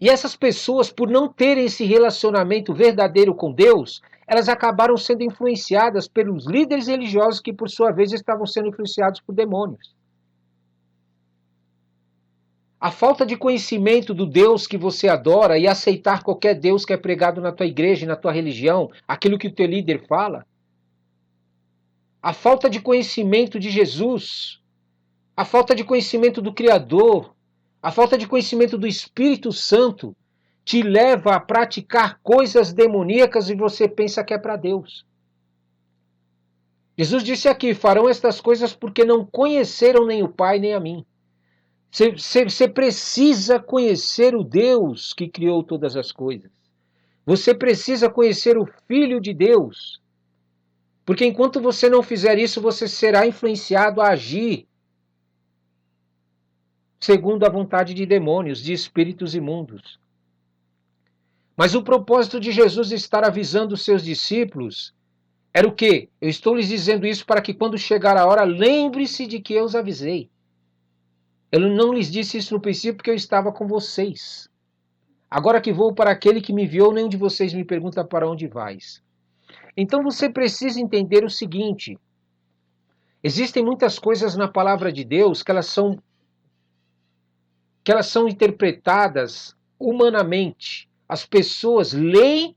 E essas pessoas, por não terem esse relacionamento verdadeiro com Deus, elas acabaram sendo influenciadas pelos líderes religiosos que, por sua vez, estavam sendo influenciados por demônios. A falta de conhecimento do Deus que você adora e aceitar qualquer Deus que é pregado na tua igreja e na tua religião, aquilo que o teu líder fala. A falta de conhecimento de Jesus, a falta de conhecimento do Criador, a falta de conhecimento do Espírito Santo te leva a praticar coisas demoníacas e você pensa que é para Deus. Jesus disse aqui, farão estas coisas porque não conheceram nem o Pai nem a mim. Você precisa conhecer o Deus que criou todas as coisas. Você precisa conhecer o Filho de Deus. Porque enquanto você não fizer isso, você será influenciado a agir segundo a vontade de demônios, de espíritos imundos. Mas o propósito de Jesus estar avisando os seus discípulos era o quê? Eu estou lhes dizendo isso para que quando chegar a hora, lembre-se de que eu os avisei. Eu não lhes disse isso no princípio porque eu estava com vocês. Agora que vou para aquele que me enviou, nenhum de vocês me pergunta para onde vais. Então você precisa entender o seguinte. Existem muitas coisas na palavra de Deus que elas são interpretadas humanamente. As pessoas leem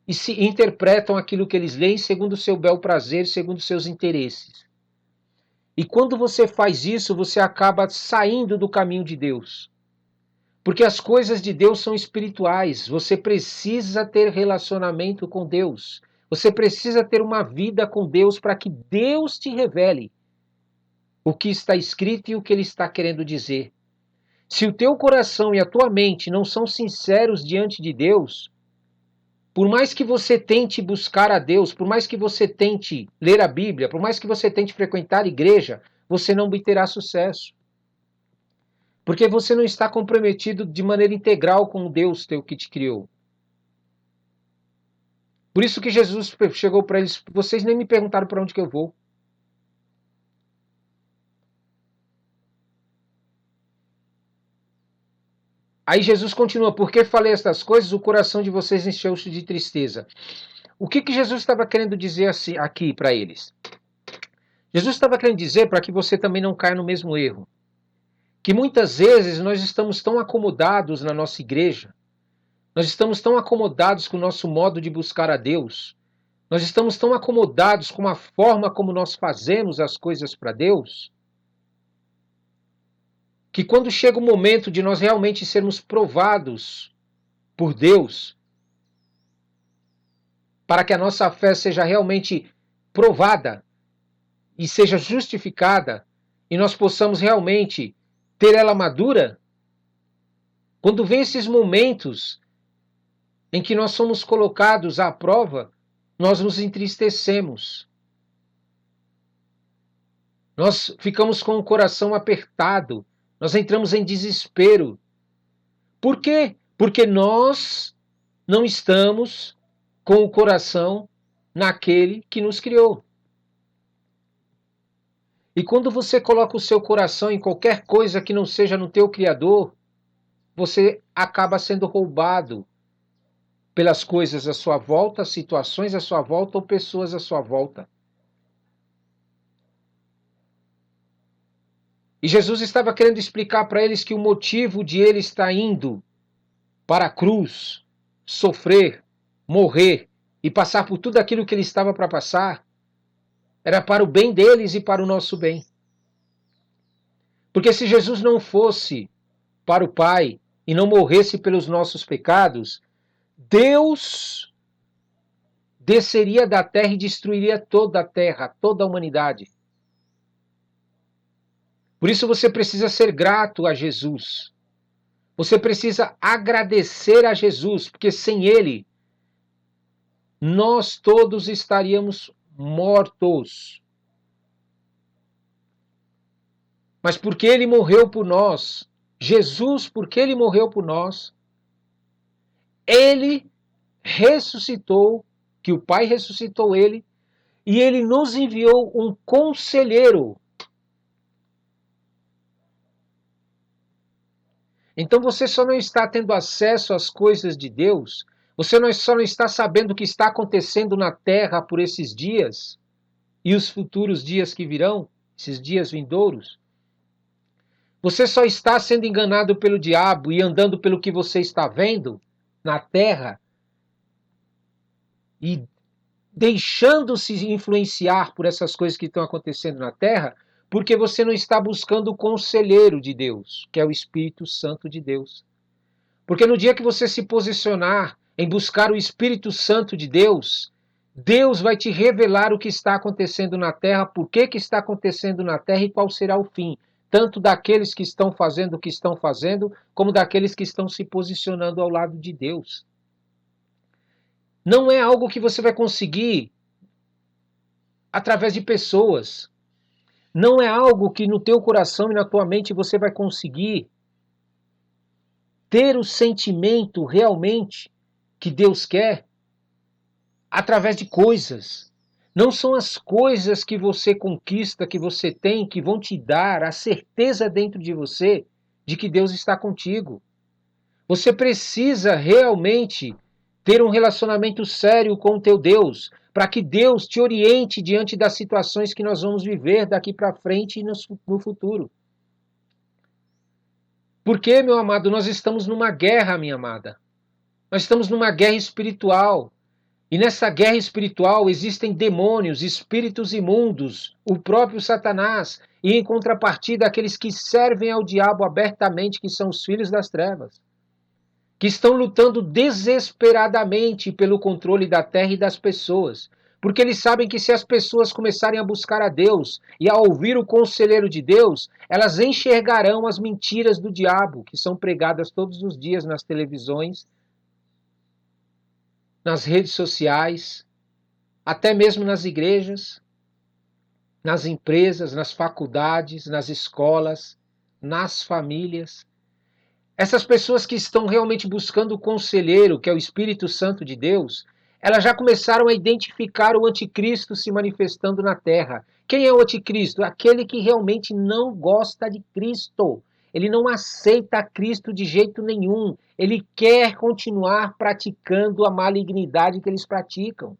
e se interpretam aquilo que eles leem segundo o seu bel prazer, segundo os seus interesses. E quando você faz isso, você acaba saindo do caminho de Deus. Porque as coisas de Deus são espirituais. Você precisa ter relacionamento com Deus. Você precisa ter uma vida com Deus para que Deus te revele o que está escrito e o que Ele está querendo dizer. Se o teu coração e a tua mente não são sinceros diante de Deus, por mais que você tente buscar a Deus, por mais que você tente ler a Bíblia, por mais que você tente frequentar a igreja, você não obterá sucesso. Porque você não está comprometido de maneira integral com o Deus teu que te criou. Por isso que Jesus chegou para eles, vocês nem me perguntaram para onde que eu vou. Aí Jesus continua, porque falei estas coisas, o coração de vocês encheu-se de tristeza. O que Jesus estava querendo dizer assim, aqui para eles? Jesus estava querendo dizer para que você também não caia no mesmo erro. Que muitas vezes nós estamos tão acomodados na nossa igreja, Nós estamos tão acomodados com o nosso modo de buscar a Deus. Nós estamos tão acomodados com a forma como nós fazemos as coisas para Deus, que quando chega o momento de nós realmente sermos provados por Deus, para que a nossa fé seja realmente provada e seja justificada, e nós possamos realmente ter ela madura, quando vem esses momentos em que nós somos colocados à prova, nós nos entristecemos. Nós ficamos com o coração apertado, nós entramos em desespero. Por quê? Porque nós não estamos com o coração naquele que nos criou. E quando você coloca o seu coração em qualquer coisa que não seja no teu Criador, você acaba sendo roubado pelas coisas à sua volta, situações à sua volta ou pessoas à sua volta. E Jesus estava querendo explicar para eles que o motivo de ele estar indo para a cruz, sofrer, morrer e passar por tudo aquilo que ele estava para passar, era para o bem deles e para o nosso bem. Porque se Jesus não fosse para o Pai e não morresse pelos nossos pecados, Deus desceria da terra e destruiria toda a terra, toda a humanidade. Por isso você precisa ser grato a Jesus. Você precisa agradecer a Jesus, porque sem Ele, nós todos estaríamos mortos. Mas porque Ele morreu por nós, Jesus, porque Ele morreu por nós, Ele ressuscitou, que o Pai ressuscitou Ele, e Ele nos enviou um conselheiro. Então você só não está tendo acesso às coisas de Deus, você só não está sabendo o que está acontecendo na terra por esses dias e os futuros dias que virão, esses dias vindouros. Você só está sendo enganado pelo diabo e andando pelo que você está vendo na terra e deixando-se influenciar por essas coisas que estão acontecendo na terra, porque você não está buscando o conselheiro de Deus, que é o Espírito Santo de Deus. Porque no dia que você se posicionar em buscar o Espírito Santo de Deus, Deus vai te revelar o que está acontecendo na terra, por que está acontecendo na terra e qual será o fim, tanto daqueles que estão fazendo o que estão fazendo, como daqueles que estão se posicionando ao lado de Deus. Não é algo que você vai conseguir através de pessoas. Não é algo que no teu coração e na tua mente você vai conseguir ter o sentimento realmente que Deus quer através de coisas. Não são as coisas que você conquista, que você tem, que vão te dar a certeza dentro de você de que Deus está contigo. Você precisa realmente ter um relacionamento sério com o teu Deus, para que Deus te oriente diante das situações que nós vamos viver daqui para frente e no futuro. Porque, meu amado, nós estamos numa guerra, minha amada. Nós estamos numa guerra espiritual. E nessa guerra espiritual existem demônios, espíritos imundos, o próprio Satanás, e em contrapartida aqueles que servem ao diabo abertamente, que são os filhos das trevas, que estão lutando desesperadamente pelo controle da terra e das pessoas, porque eles sabem que se as pessoas começarem a buscar a Deus e a ouvir o conselheiro de Deus, elas enxergarão as mentiras do diabo, que são pregadas todos os dias nas televisões, nas redes sociais, até mesmo nas igrejas, nas empresas, nas faculdades, nas escolas, nas famílias. Essas pessoas que estão realmente buscando o conselheiro, que é o Espírito Santo de Deus, elas já começaram a identificar o anticristo se manifestando na terra. Quem é o anticristo? Aquele que realmente não gosta de Cristo. Ele não aceita Cristo de jeito nenhum. Ele quer continuar praticando a malignidade que eles praticam.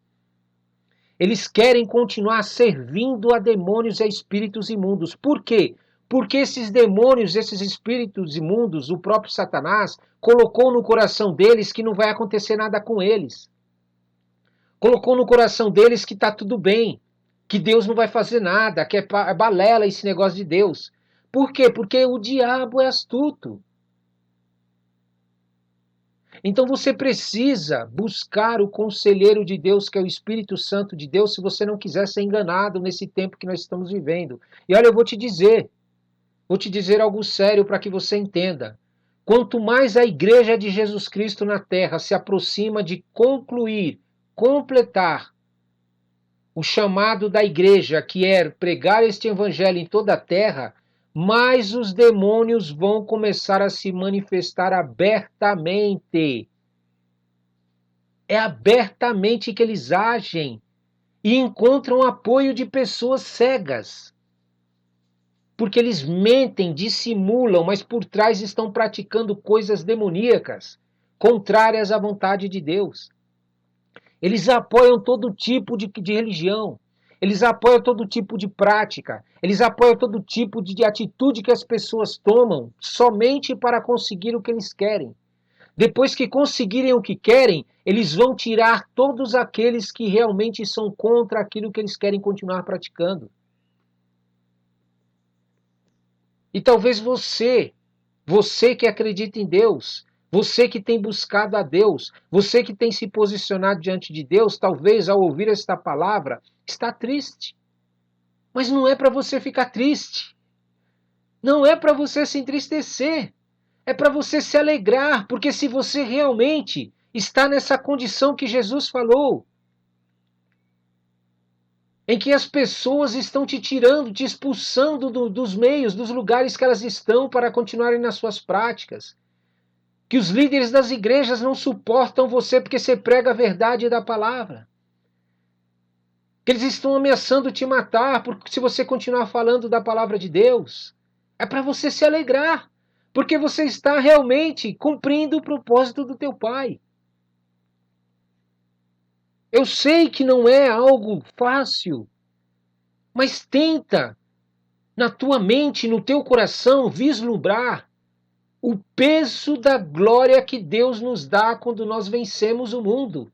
Eles querem continuar servindo a demônios e a espíritos imundos. Por quê? Porque esses demônios, esses espíritos imundos, o próprio Satanás, colocou no coração deles que não vai acontecer nada com eles. Colocou no coração deles que está tudo bem, que Deus não vai fazer nada, que é balela esse negócio de Deus. Por quê? Porque o diabo é astuto. Então você precisa buscar o conselheiro de Deus, que é o Espírito Santo de Deus, se você não quiser ser enganado nesse tempo que nós estamos vivendo. E olha, eu vou te dizer algo sério para que você entenda. Quanto mais a igreja de Jesus Cristo na terra se aproxima de concluir, completar o chamado da igreja, que é pregar este evangelho em toda a terra, mais os demônios vão começar a se manifestar abertamente. É abertamente que eles agem e encontram apoio de pessoas cegas. Porque eles mentem, dissimulam, mas por trás estão praticando coisas demoníacas, contrárias à vontade de Deus. Eles apoiam todo tipo de religião, eles apoiam todo tipo de prática, eles apoiam todo tipo de atitude que as pessoas tomam somente para conseguir o que eles querem. Depois que conseguirem o que querem, eles vão tirar todos aqueles que realmente são contra aquilo que eles querem continuar praticando. E talvez você que acredita em Deus, você que tem buscado a Deus, você que tem se posicionado diante de Deus, talvez ao ouvir esta palavra, está triste. Mas não é para você ficar triste. Não é para você se entristecer. É para você se alegrar, porque se você realmente está nessa condição que Jesus falou, em que as pessoas estão te tirando, te expulsando dos meios, dos lugares que elas estão para continuarem nas suas práticas, que os líderes das igrejas não suportam você porque você prega a verdade da palavra, que eles estão ameaçando te matar se você continuar falando da palavra de Deus. É para você se alegrar, porque você está realmente cumprindo o propósito do teu Pai. Eu sei que não é algo fácil, mas tenta, na tua mente, no teu coração, vislumbrar o peso da glória que Deus nos dá quando nós vencemos o mundo.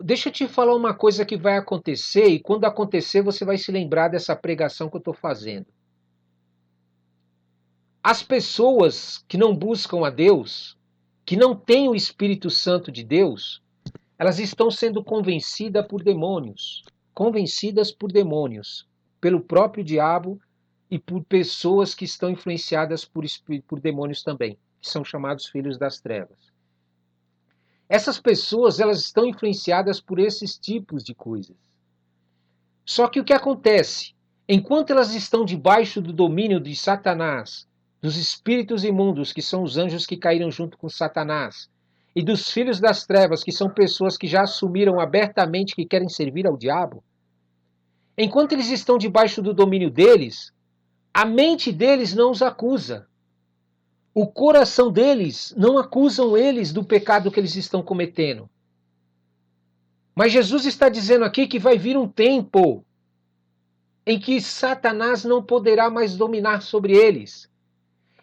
Deixa eu te falar uma coisa que vai acontecer, e quando acontecer você vai se lembrar dessa pregação que eu estou fazendo. As pessoas que não buscam a Deus, que não têm o Espírito Santo de Deus, elas estão sendo convencidas por demônios, pelo próprio diabo e por pessoas que estão influenciadas por demônios também, que são chamados filhos das trevas. Essas pessoas, elas estão influenciadas por esses tipos de coisas. Só que o que acontece? Enquanto elas estão debaixo do domínio de Satanás, dos espíritos imundos, que são os anjos que caíram junto com Satanás, e dos filhos das trevas, que são pessoas que já assumiram abertamente que querem servir ao diabo, enquanto eles estão debaixo do domínio deles, a mente deles não os acusa. O coração deles não acusam eles do pecado que eles estão cometendo. Mas Jesus está dizendo aqui que vai vir um tempo em que Satanás não poderá mais dominar sobre eles,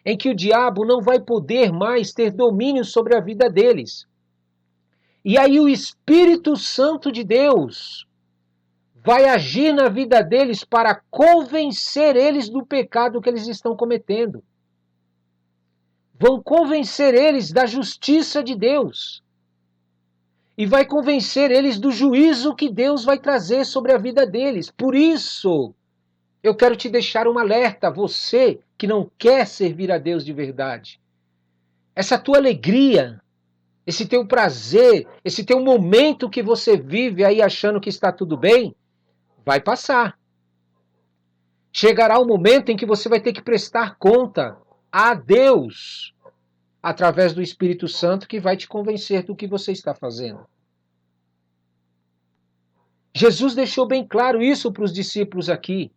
em que o diabo não vai poder mais ter domínio sobre a vida deles. E aí o Espírito Santo de Deus vai agir na vida deles para convencer eles do pecado que eles estão cometendo. Vão convencer eles da justiça de Deus. E vai convencer eles do juízo que Deus vai trazer sobre a vida deles. Por isso, eu quero te deixar um alerta, você que não quer servir a Deus de verdade. Essa tua alegria, esse teu prazer, esse teu momento que você vive aí achando que está tudo bem, vai passar. Chegará o momento em que você vai ter que prestar conta a Deus, através do Espírito Santo que vai te convencer do que você está fazendo. Jesus deixou bem claro isso para os discípulos aqui,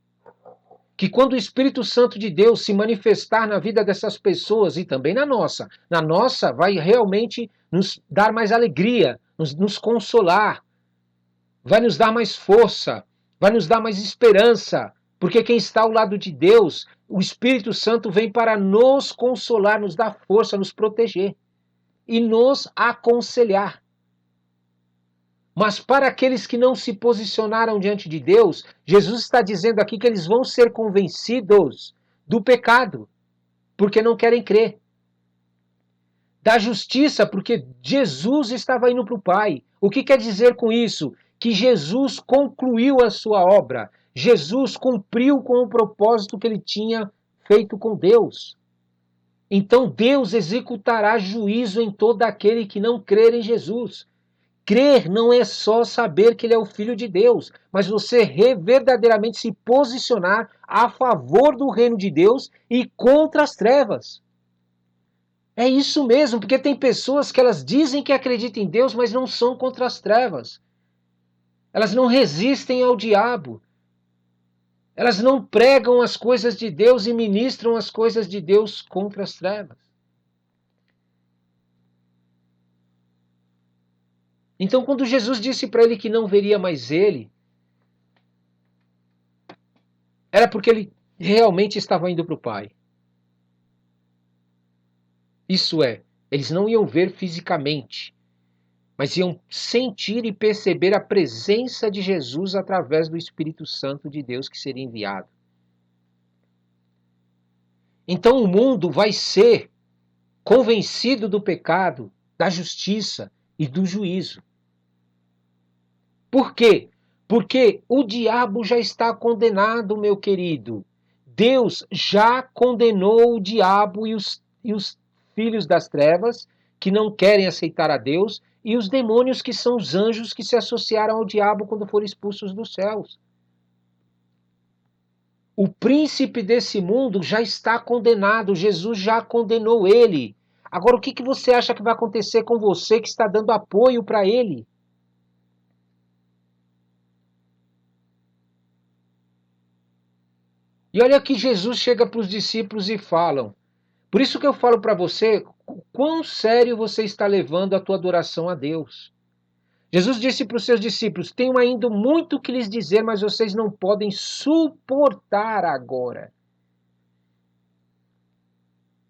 que quando o Espírito Santo de Deus se manifestar na vida dessas pessoas e também na nossa vai realmente nos dar mais alegria, nos consolar, vai nos dar mais força, vai nos dar mais esperança, porque quem está ao lado de Deus, o Espírito Santo vem para nos consolar, nos dar força, nos proteger e nos aconselhar. Mas para aqueles que não se posicionaram diante de Deus, Jesus está dizendo aqui que eles vão ser convencidos do pecado, porque não querem crer. Da justiça, porque Jesus estava indo para o Pai. O que quer dizer com isso? Que Jesus concluiu a sua obra. Jesus cumpriu com o propósito que ele tinha feito com Deus. Então Deus executará juízo em todo aquele que não crer em Jesus. Crer não é só saber que ele é o Filho de Deus, mas você verdadeiramente se posicionar a favor do reino de Deus e contra as trevas. É isso mesmo, porque tem pessoas que elas dizem que acreditam em Deus, mas não são contra as trevas. Elas não resistem ao diabo. Elas não pregam as coisas de Deus e ministram as coisas de Deus contra as trevas. Então, quando Jesus disse para ele que não veria mais ele, era porque ele realmente estava indo para o Pai. Isso é, eles não iam ver fisicamente, mas iam sentir e perceber a presença de Jesus através do Espírito Santo de Deus que seria enviado. Então o mundo vai ser convencido do pecado, da justiça e do juízo. Por quê? Porque o diabo já está condenado, meu querido. Deus já condenou o diabo e os filhos das trevas, que não querem aceitar a Deus, e os demônios, que são os anjos que se associaram ao diabo quando foram expulsos dos céus. O príncipe desse mundo já está condenado, Jesus já condenou ele. Agora, o que você acha que vai acontecer com você que está dando apoio para ele? E olha que Jesus chega para os discípulos e falam. Por isso que eu falo para você, quão sério você está levando a tua adoração a Deus. Jesus disse para os seus discípulos, tenho ainda muito que lhes dizer, mas vocês não podem suportar agora.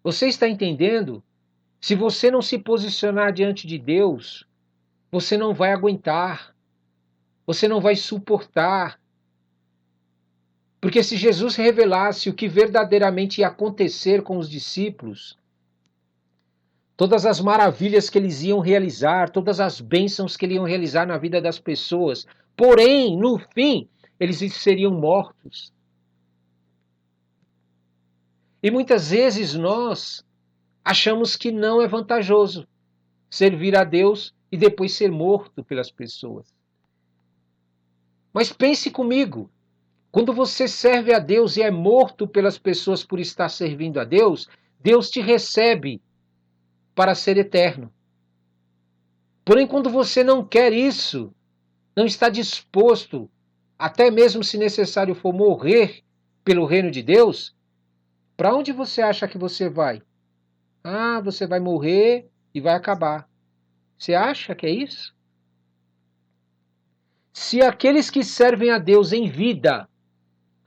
Você está entendendo? Se você não se posicionar diante de Deus, você não vai aguentar, você não vai suportar. Porque se Jesus revelasse o que verdadeiramente ia acontecer com os discípulos, todas as maravilhas que eles iam realizar, todas as bênçãos que eles iam realizar na vida das pessoas, porém, no fim, eles seriam mortos. E muitas vezes nós achamos que não é vantajoso servir a Deus e depois ser morto pelas pessoas. Mas pense comigo, quando você serve a Deus e é morto pelas pessoas por estar servindo a Deus, Deus te recebe para ser eterno. Porém, quando você não quer isso, não está disposto, até mesmo se necessário for morrer pelo reino de Deus, para onde você acha que você vai? Ah, você vai morrer e vai acabar. Você acha que é isso? Se aqueles que servem a Deus em vida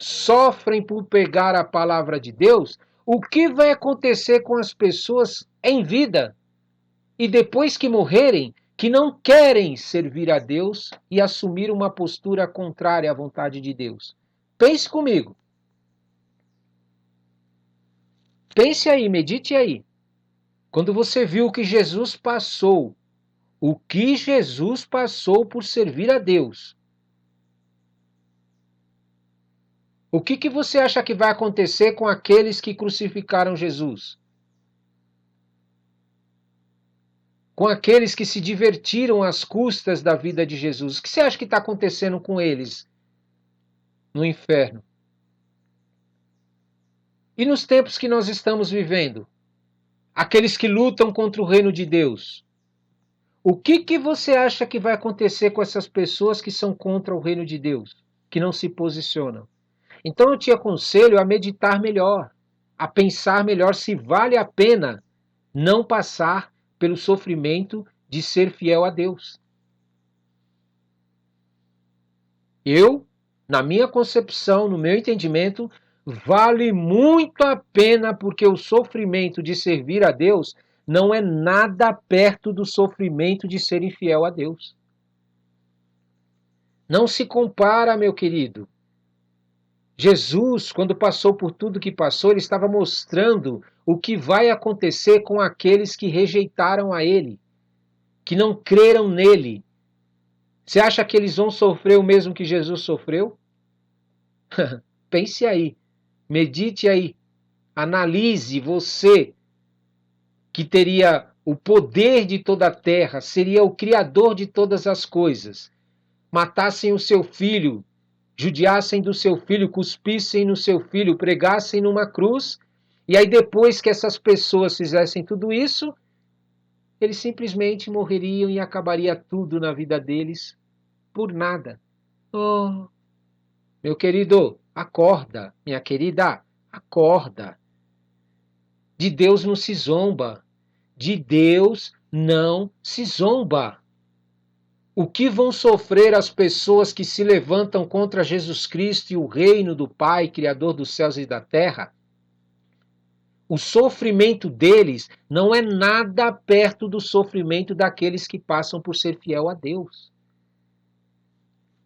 sofrem por pegar a palavra de Deus, o que vai acontecer com as pessoas em vida e depois que morrerem, que não querem servir a Deus e assumir uma postura contrária à vontade de Deus? Pense comigo. Pense aí, medite aí. Quando você viu o que Jesus passou por servir a Deus, o que você acha que vai acontecer com aqueles que crucificaram Jesus? Com aqueles que se divertiram às custas da vida de Jesus? O que você acha que está acontecendo com eles no inferno? E nos tempos que nós estamos vivendo? Aqueles que lutam contra o reino de Deus? O que você acha que vai acontecer com essas pessoas que são contra o reino de Deus, que não se posicionam? Então eu te aconselho a meditar melhor, a pensar melhor se vale a pena não passar pelo sofrimento de ser fiel a Deus. Na minha concepção, no meu entendimento, vale muito a pena, porque o sofrimento de servir a Deus não é nada perto do sofrimento de ser infiel a Deus. Não se compara, meu querido. Jesus, quando passou por tudo que passou, ele estava mostrando o que vai acontecer com aqueles que rejeitaram a ele, que não creram nele. Você acha que eles vão sofrer o mesmo que Jesus sofreu? Pense aí, medite aí, analise você, que teria o poder de toda a terra, seria o criador de todas as coisas. Matassem o seu filho, judiassem do seu filho, cuspissem no seu filho, pregassem numa cruz, e aí depois que essas pessoas fizessem tudo isso, eles simplesmente morreriam e acabaria tudo na vida deles por nada. Oh, meu querido, acorda, minha querida, acorda. De Deus não se zomba. De Deus não se zomba. O que vão sofrer as pessoas que se levantam contra Jesus Cristo e o reino do Pai, Criador dos céus e da terra? O sofrimento deles não é nada perto do sofrimento daqueles que passam por ser fiel a Deus.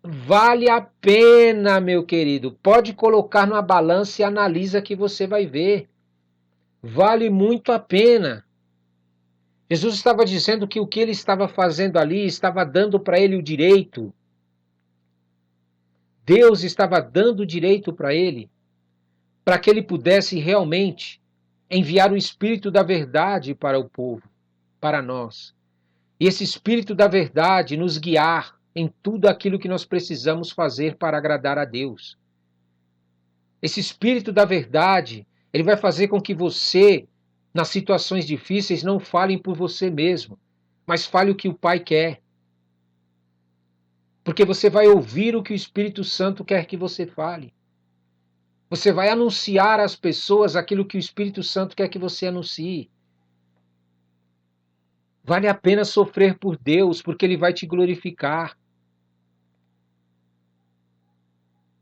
Vale a pena, meu querido. Pode colocar numa balança e analisa que você vai ver. Vale muito a pena. Jesus estava dizendo que o que ele estava fazendo ali estava dando para ele o direito. Deus estava dando o direito para ele, para que ele pudesse realmente enviar o Espírito da verdade para o povo, para nós. E esse Espírito da verdade nos guiar em tudo aquilo que nós precisamos fazer para agradar a Deus. Esse Espírito da verdade, ele vai fazer com que você, nas situações difíceis, não fale por você mesmo, mas fale o que o Pai quer. Porque você vai ouvir o que o Espírito Santo quer que você fale. Você vai anunciar às pessoas aquilo que o Espírito Santo quer que você anuncie. Vale a pena sofrer por Deus, porque Ele vai te glorificar.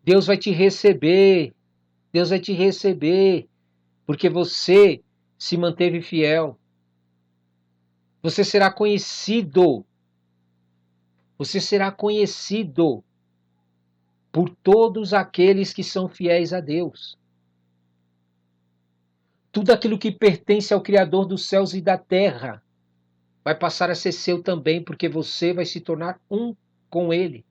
Deus vai te receber. Deus vai te receber, porque você se manteve fiel. Você será conhecido. Você será conhecido por todos aqueles que são fiéis a Deus. Tudo aquilo que pertence ao Criador dos céus e da terra vai passar a ser seu também, porque você vai se tornar um com Ele.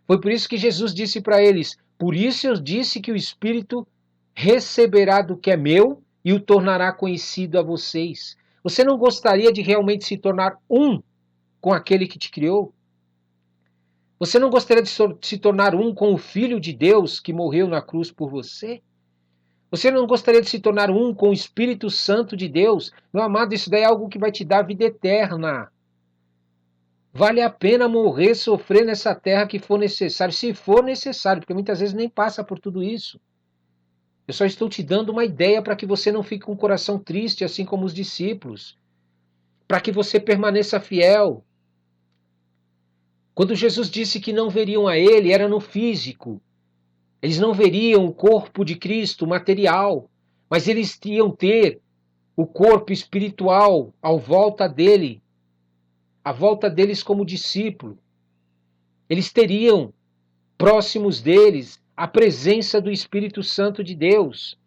Foi por isso que Jesus disse para eles: por isso eu disse que o Espírito receberá do que é meu e o tornará conhecido a vocês. Você não gostaria de realmente se tornar um com aquele que te criou? Você não gostaria de se tornar um com o Filho de Deus que morreu na cruz por você? Você não gostaria de se tornar um com o Espírito Santo de Deus? Meu amado, isso daí é algo que vai te dar vida eterna. Vale a pena morrer, sofrer nessa terra que for necessário, se for necessário, porque muitas vezes nem passa por tudo isso. Eu só estou te dando uma ideia para que você não fique com o coração triste, assim como os discípulos. Para que você permaneça fiel. Quando Jesus disse que não veriam a ele, era no físico. Eles não veriam o corpo de Cristo material, mas eles iam ter o corpo espiritual à volta dele, à volta deles como discípulo. Eles teriam próximos deles a presença do Espírito Santo de Deus.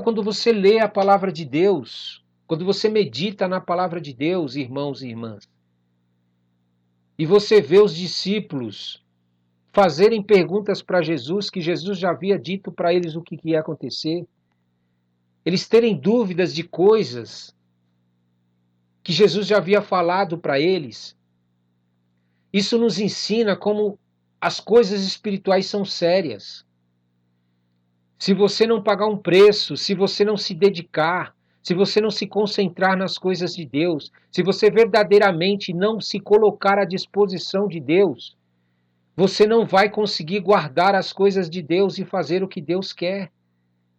Quando você lê a palavra de Deus, quando você medita na palavra de Deus, irmãos e irmãs, e você vê os discípulos fazerem perguntas para Jesus, que Jesus já havia dito para eles o que ia acontecer, eles terem dúvidas de coisas que Jesus já havia falado para eles, isso nos ensina como as coisas espirituais são sérias. Se você não pagar um preço, se você não se dedicar, se você não se concentrar nas coisas de Deus, se você verdadeiramente não se colocar à disposição de Deus, você não vai conseguir guardar as coisas de Deus e fazer o que Deus quer.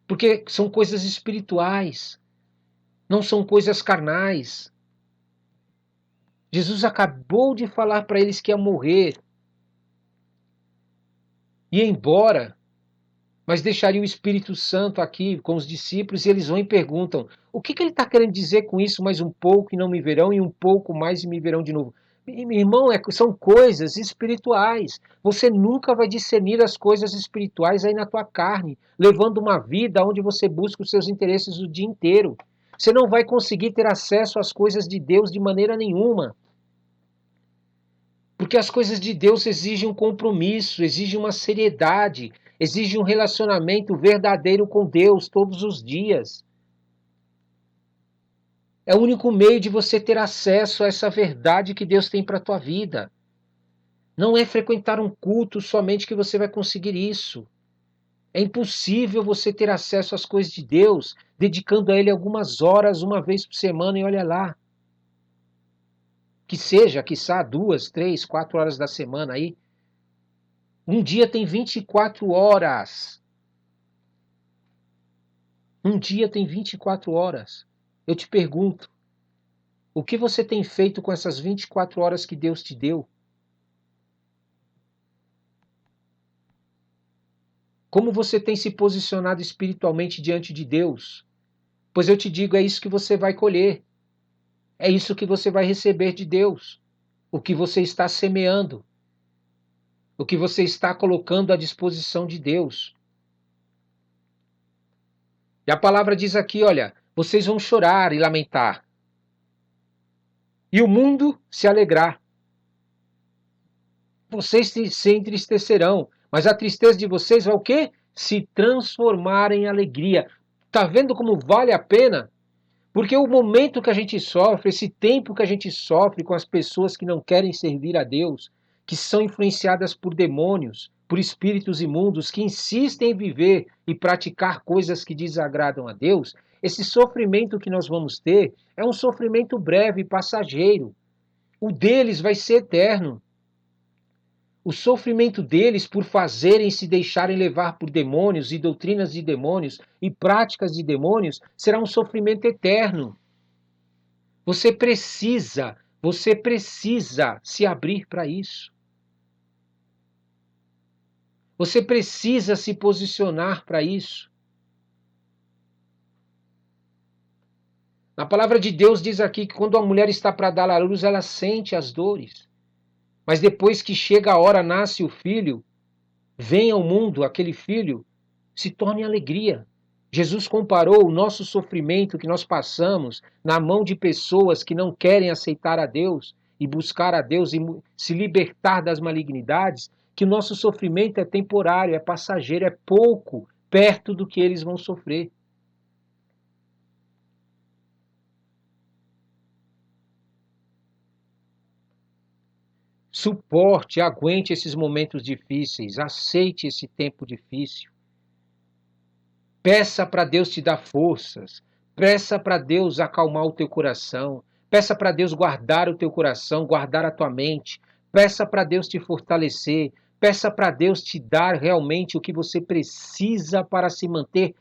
Porque são coisas espirituais, não são coisas carnais. Jesus acabou de falar para eles que ia morrer, ia embora, mas deixaria o Espírito Santo aqui com os discípulos e eles vão e perguntam: o que ele está querendo dizer com isso? Mais um pouco e não me verão, e um pouco mais e me verão de novo. Meu irmão, são coisas espirituais. Você nunca vai discernir as coisas espirituais aí na tua carne, levando uma vida onde você busca os seus interesses o dia inteiro. Você não vai conseguir ter acesso às coisas de Deus de maneira nenhuma. Porque as coisas de Deus exigem um compromisso, exigem uma seriedade, exigem um relacionamento verdadeiro com Deus todos os dias. É o único meio de você ter acesso a essa verdade que Deus tem para a tua vida. Não é frequentar um culto somente que você vai conseguir isso. É impossível você ter acesso às coisas de Deus dedicando a Ele algumas horas, uma vez por semana, e olha lá. Que seja, quiçá, 2, 3, 4 horas da semana aí. Um dia tem 24 horas. Um dia tem 24 horas. Eu te pergunto, o que você tem feito com essas 24 horas que Deus te deu? Como você tem se posicionado espiritualmente diante de Deus? Pois eu te digo, é isso que você vai colher. É isso que você vai receber de Deus. O que você está semeando. O que você está colocando à disposição de Deus. E a palavra diz aqui, olha, vocês vão chorar e lamentar. E o mundo se alegrar. Vocês se entristecerão, mas a tristeza de vocês vai o quê? Se transformar em alegria. Tá vendo como vale a pena? Porque o momento que a gente sofre, esse tempo que a gente sofre com as pessoas que não querem servir a Deus, que são influenciadas por demônios, por espíritos imundos, que insistem em viver e praticar coisas que desagradam a Deus, esse sofrimento que nós vamos ter é um sofrimento breve e passageiro. O deles vai ser eterno. O sofrimento deles por fazerem se deixarem levar por demônios e doutrinas de demônios e práticas de demônios será um sofrimento eterno. Você precisa se abrir para isso. Você precisa se posicionar para isso. Na palavra de Deus diz aqui que quando a mulher está para dar à luz, ela sente as dores. Mas depois que chega a hora, nasce o filho, vem ao mundo aquele filho, se torna em alegria. Jesus comparou o nosso sofrimento que nós passamos na mão de pessoas que não querem aceitar a Deus e buscar a Deus e se libertar das malignidades, que o nosso sofrimento é temporário, é passageiro, é pouco perto do que eles vão sofrer. Suporte, aguente esses momentos difíceis, aceite esse tempo difícil. Peça para Deus te dar forças. Peça para Deus acalmar o teu coração. Peça para Deus guardar o teu coração, guardar a tua mente. Peça para Deus te fortalecer. Peça para Deus te dar realmente o que você precisa para se manter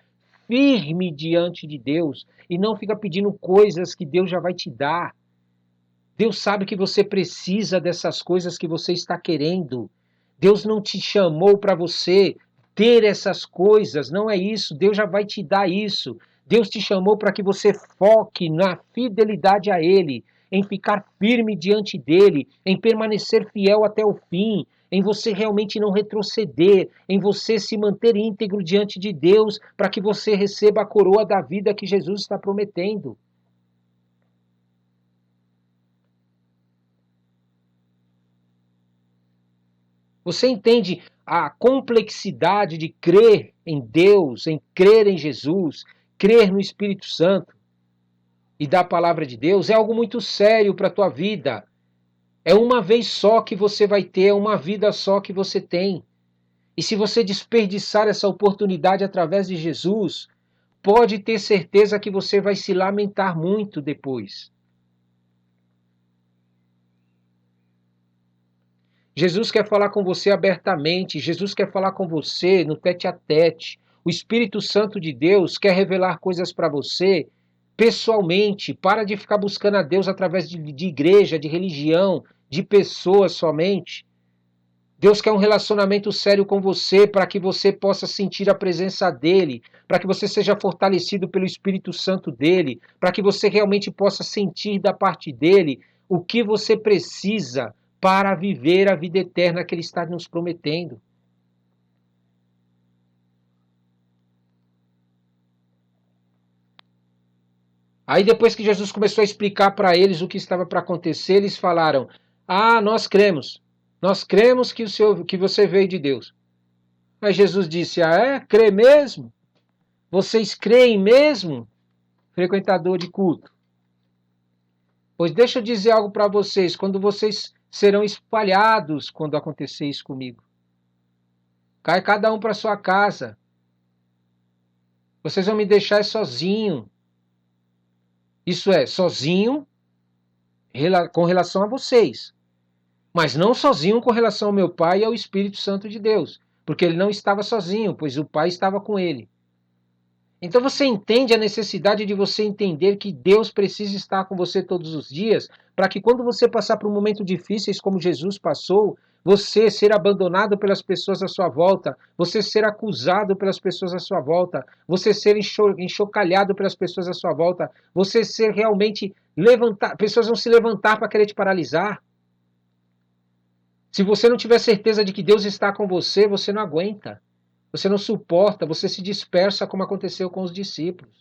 firme diante de Deus. E não fica pedindo coisas que Deus já vai te dar. Deus sabe que você precisa dessas coisas que você está querendo. Deus não te chamou para você ter essas coisas, não é isso. Deus já vai te dar isso. Deus te chamou para que você foque na fidelidade a Ele, em ficar firme diante dele, em permanecer fiel até o fim, em você realmente não retroceder, em você se manter íntegro diante de Deus, para que você receba a coroa da vida que Jesus está prometendo. Você entende a complexidade de crer em Deus, em crer em Jesus, crer no Espírito Santo e da palavra de Deus? É algo muito sério para a tua vida. É uma vez só que você vai ter, é uma vida só que você tem. E se você desperdiçar essa oportunidade através de Jesus, pode ter certeza que você vai se lamentar muito depois. Jesus quer falar com você abertamente, Jesus quer falar com você no tete a tete. O Espírito Santo de Deus quer revelar coisas para você pessoalmente. Para de ficar buscando a Deus através de igreja, de religião, de pessoas somente. Deus quer um relacionamento sério com você para que você possa sentir a presença dele, para que você seja fortalecido pelo Espírito Santo dele, para que você realmente possa sentir da parte dele o que você precisa para viver a vida eterna que ele está nos prometendo. Aí depois que Jesus começou a explicar para eles o que estava para acontecer, eles falaram: "Ah, nós cremos. Nós cremos que que você veio de Deus." Mas Jesus disse: "Ah, é? Crê mesmo? Vocês creem mesmo, frequentador de culto? Pois deixa eu dizer algo para vocês, quando vocês serão espalhados quando acontecer isso comigo. Cai cada um para sua casa. Vocês vão me deixar sozinho. Isso é, sozinho com relação a vocês. Mas não sozinho com relação ao meu Pai e ao Espírito Santo de Deus. Porque ele não estava sozinho, pois o Pai estava com ele. Então você entende a necessidade de você entender que Deus precisa estar com você todos os dias, para que quando você passar por momentos difíceis como Jesus passou, você ser abandonado pelas pessoas à sua volta, você ser acusado pelas pessoas à sua volta, você ser enxocalhado pelas pessoas à sua volta, você ser realmente levantar, pessoas vão se levantar para querer te paralisar. Se você não tiver certeza de que Deus está com você, você não aguenta. Você não suporta, você se dispersa como aconteceu com os discípulos.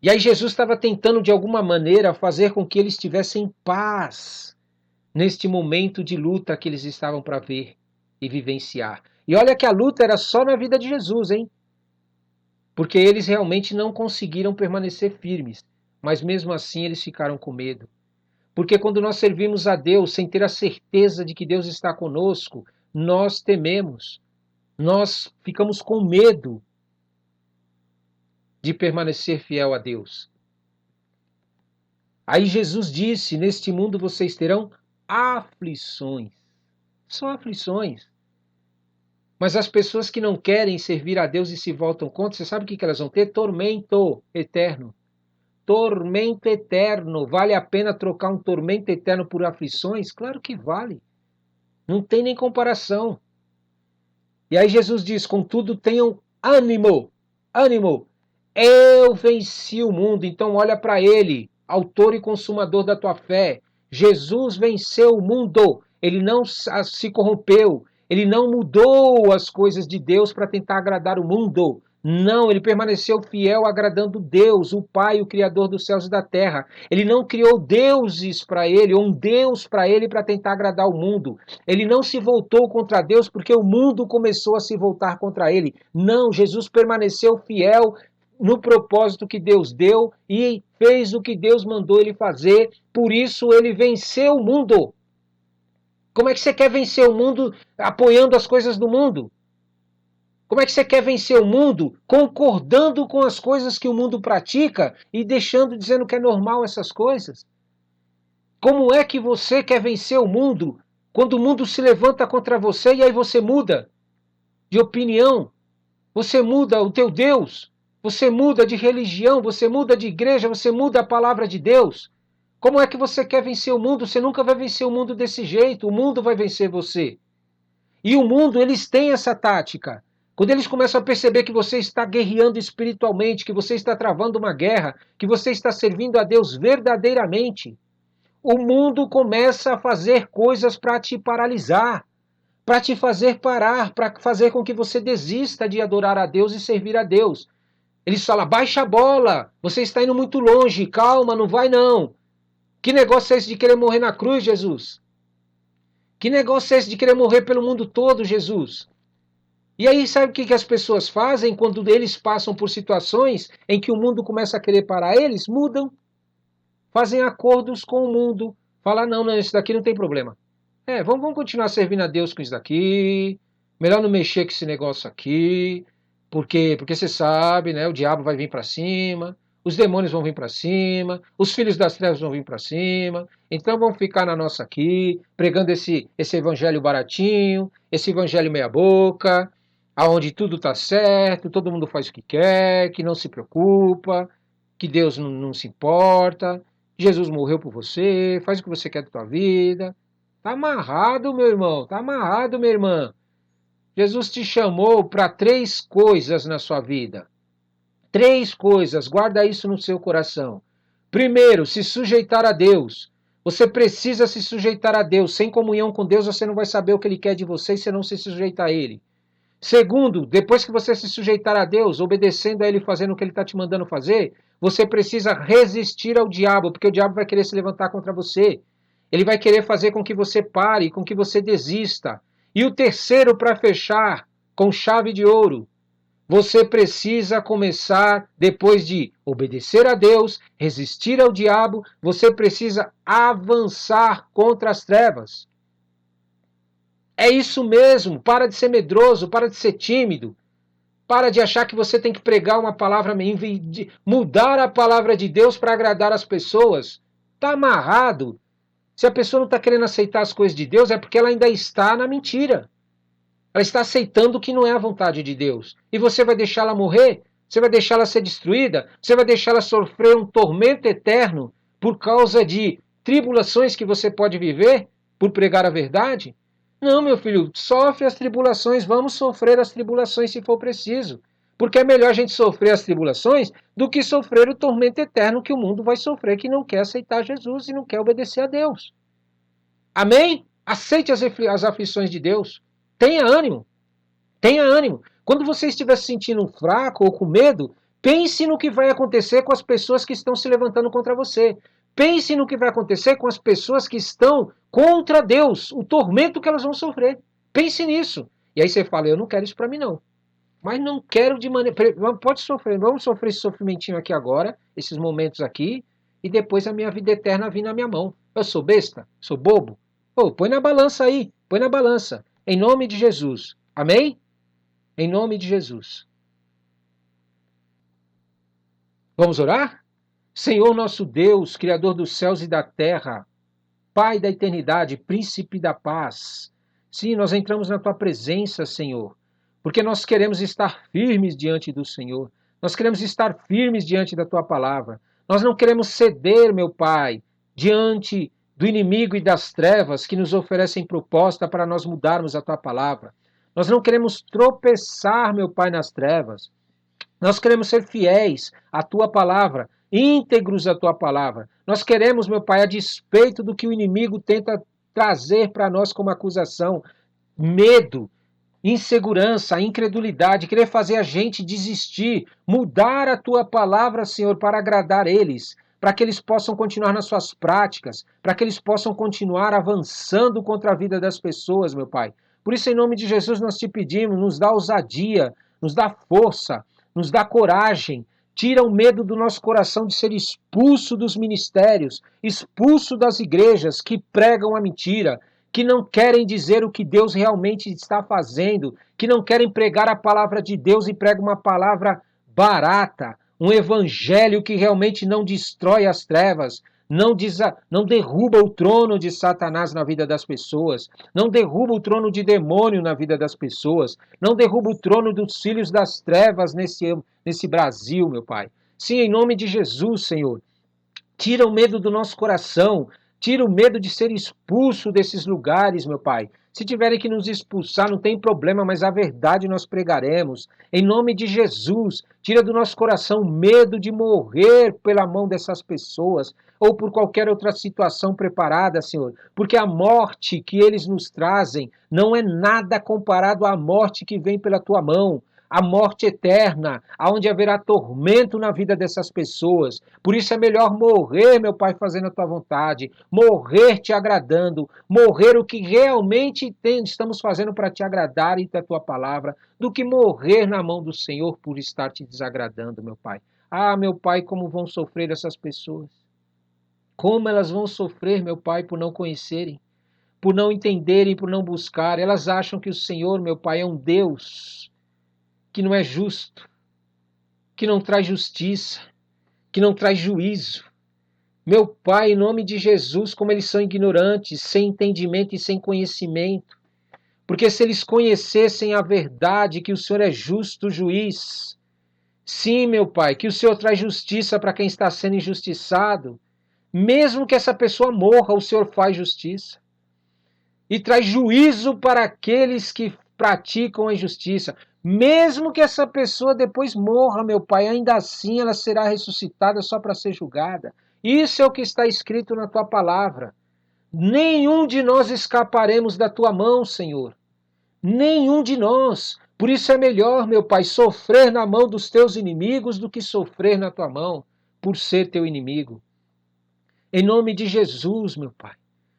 E aí Jesus estava tentando de alguma maneira fazer com que eles tivessem paz neste momento de luta que eles estavam para ver e vivenciar. E olha que a luta era só na vida de Jesus, hein? Porque eles realmente não conseguiram permanecer firmes, mas mesmo assim eles ficaram com medo. Porque quando nós servimos a Deus sem ter a certeza de que Deus está conosco, nós tememos, nós ficamos com medo de permanecer fiel a Deus. Aí Jesus disse: neste mundo vocês terão aflições. São aflições. Mas as pessoas que não querem servir a Deus e se voltam contra, você sabe o que elas vão ter? Tormento eterno. Tormento eterno. Vale a pena trocar um tormento eterno por aflições? Claro que vale. Não tem nem comparação. E aí Jesus diz: contudo, tenham ânimo. Ânimo. Eu venci o mundo. Então olha para ele, autor e consumador da tua fé. Jesus venceu o mundo. Ele não se corrompeu. Ele não mudou as coisas de Deus para tentar agradar o mundo. Não, ele permaneceu fiel agradando Deus, o Pai, o Criador dos céus e da terra. Ele não criou deuses para ele, ou um Deus para ele para tentar agradar o mundo. Ele não se voltou contra Deus porque o mundo começou a se voltar contra ele. Não, Jesus permaneceu fiel no propósito que Deus deu e fez o que Deus mandou ele fazer. Por isso ele venceu o mundo. Como é que você quer vencer o mundo apoiando as coisas do mundo? Como é que você quer vencer o mundo concordando com as coisas que o mundo pratica e deixando, dizendo que é normal essas coisas? Como é que você quer vencer o mundo quando o mundo se levanta contra você e aí você muda de opinião? Você muda o teu Deus? Você muda de religião? Você muda de igreja? Você muda a palavra de Deus? Como é que você quer vencer o mundo? Você nunca vai vencer o mundo desse jeito. O mundo vai vencer você. E o mundo, eles têm essa tática. Quando eles começam a perceber que você está guerreando espiritualmente, que você está travando uma guerra, que você está servindo a Deus verdadeiramente, o mundo começa a fazer coisas para te paralisar, para te fazer parar, para fazer com que você desista de adorar a Deus e servir a Deus. Eles falam: baixa a bola, você está indo muito longe, calma, não vai não. Que negócio é esse de querer morrer na cruz, Jesus? Que negócio é esse de querer morrer pelo mundo todo, Jesus? E aí, sabe o que as pessoas fazem quando eles passam por situações em que o mundo começa a querer parar eles? Mudam. Fazem acordos com o mundo. Falam: não, não, isso daqui não tem problema. Vamos continuar servindo a Deus com isso daqui. Melhor não mexer com esse negócio aqui. Porque você sabe, né? O diabo vai vir para cima. Os demônios vão vir para cima. Os filhos das trevas vão vir para cima. Então vamos ficar na nossa aqui, pregando esse evangelho baratinho, esse evangelho meia boca. aonde tudo está certo, todo mundo faz o que quer, que não se preocupa, que Deus não se importa, Jesus morreu por você, faz o que você quer da tua vida. Tá amarrado, meu irmão, tá amarrado, minha irmã. Jesus te chamou para 3 coisas na sua vida. 3 coisas, guarda isso no seu coração. Primeiro, se sujeitar a Deus. Você precisa se sujeitar a Deus. Sem comunhão com Deus, você não vai saber o que Ele quer de você se não se sujeitar a Ele. Segundo, depois que você se sujeitar a Deus, obedecendo a Ele, fazendo o que Ele está te mandando fazer, você precisa resistir ao diabo, porque o diabo vai querer se levantar contra você. Ele vai querer fazer com que você pare, com que você desista. E o terceiro, para fechar, com chave de ouro, você precisa começar, depois de obedecer a Deus, resistir ao diabo, você precisa avançar contra as trevas. É isso mesmo, para de ser medroso, para de ser tímido, para de achar que você tem que pregar uma palavra, mudar a palavra de Deus para agradar as pessoas. Está amarrado. Se a pessoa não está querendo aceitar as coisas de Deus, é porque ela ainda está na mentira. Ela está aceitando o que não é a vontade de Deus. E você vai deixá-la morrer? Você vai deixá-la ser destruída? Você vai deixá-la sofrer um tormento eterno por causa de tribulações que você pode viver por pregar a verdade? Não, meu filho, sofre as tribulações, vamos sofrer as tribulações se for preciso. Porque é melhor a gente sofrer as tribulações do que sofrer o tormento eterno que o mundo vai sofrer que não quer aceitar Jesus e não quer obedecer a Deus. Amém? Aceite as aflições de Deus. Tenha ânimo. Tenha ânimo. Quando você estiver se sentindo fraco ou com medo, pense no que vai acontecer com as pessoas que estão se levantando contra você. Pense no que vai acontecer com as pessoas que estão contra Deus, o tormento que elas vão sofrer. Pense nisso. E aí você fala, eu não quero isso para mim não. Mas não quero de maneira... Pode sofrer, vamos sofrer esse sofrimentinho aqui agora, esses momentos aqui, e depois a minha vida eterna vir na minha mão. Eu sou besta? Sou bobo? Pô, põe na balança aí, põe na balança. Em nome de Jesus. Amém? Em nome de Jesus. Vamos orar? Senhor nosso Deus, Criador dos céus e da terra, Pai da eternidade, Príncipe da paz. Sim, nós entramos na Tua presença, Senhor, porque nós queremos estar firmes diante do Senhor. Nós queremos estar firmes diante da Tua palavra. Nós não queremos ceder, meu Pai, diante do inimigo e das trevas que nos oferecem proposta para nós mudarmos a Tua palavra. Nós não queremos tropeçar, meu Pai, nas trevas. Nós queremos ser fiéis à tua palavra, íntegros à tua palavra. Nós queremos, meu Pai, a despeito do que o inimigo tenta trazer para nós como acusação, medo, insegurança, incredulidade, querer fazer a gente desistir, mudar a tua palavra, Senhor, para agradar eles, para que eles possam continuar nas suas práticas, para que eles possam continuar avançando contra a vida das pessoas, meu Pai. Por isso, em nome de Jesus, nós te pedimos, nos dá ousadia, nos dá força, nos dá coragem, tira o medo do nosso coração de ser expulso dos ministérios, expulso das igrejas que pregam a mentira, que não querem dizer o que Deus realmente está fazendo, que não querem pregar a palavra de Deus e pregam uma palavra barata, um evangelho que realmente não destrói as trevas, não derruba o trono de Satanás na vida das pessoas, não derruba o trono de demônio na vida das pessoas, não derruba o trono dos filhos das trevas nesse Brasil, meu Pai. Sim, em nome de Jesus, Senhor, tira o medo do nosso coração, tira o medo de ser expulso desses lugares, meu Pai. Se tiverem que nos expulsar, não tem problema, mas a verdade nós pregaremos. Em nome de Jesus, tira do nosso coração o medo de morrer pela mão dessas pessoas ou por qualquer outra situação preparada, Senhor. Porque a morte que eles nos trazem não é nada comparado à morte que vem pela tua mão. A morte eterna, aonde haverá tormento na vida dessas pessoas. Por isso é melhor morrer, meu Pai, fazendo a tua vontade, morrer te agradando, morrer o que realmente estamos fazendo para te agradar e da tua palavra, do que morrer na mão do Senhor por estar te desagradando, meu Pai. Ah, meu Pai, como vão sofrer essas pessoas. Como elas vão sofrer, meu Pai, por não conhecerem, por não entenderem, por não buscar. Elas acham que o Senhor, meu Pai, é um Deus que não é justo, que não traz justiça, que não traz juízo. Meu Pai, em nome de Jesus, como eles são ignorantes, sem entendimento e sem conhecimento. Porque se eles conhecessem a verdade, que o Senhor é justo juiz, sim, meu Pai, que o Senhor traz justiça para quem está sendo injustiçado, mesmo que essa pessoa morra, o Senhor faz justiça. E traz juízo para aqueles que praticam a injustiça. Mesmo que essa pessoa depois morra, meu Pai, ainda assim ela será ressuscitada só para ser julgada. Isso é o que está escrito na tua palavra. Nenhum de nós escaparemos da tua mão, Senhor. Nenhum de nós. Por isso é melhor, meu Pai, sofrer na mão dos teus inimigos do que sofrer na tua mão, por ser teu inimigo. Em nome de Jesus, meu Pai.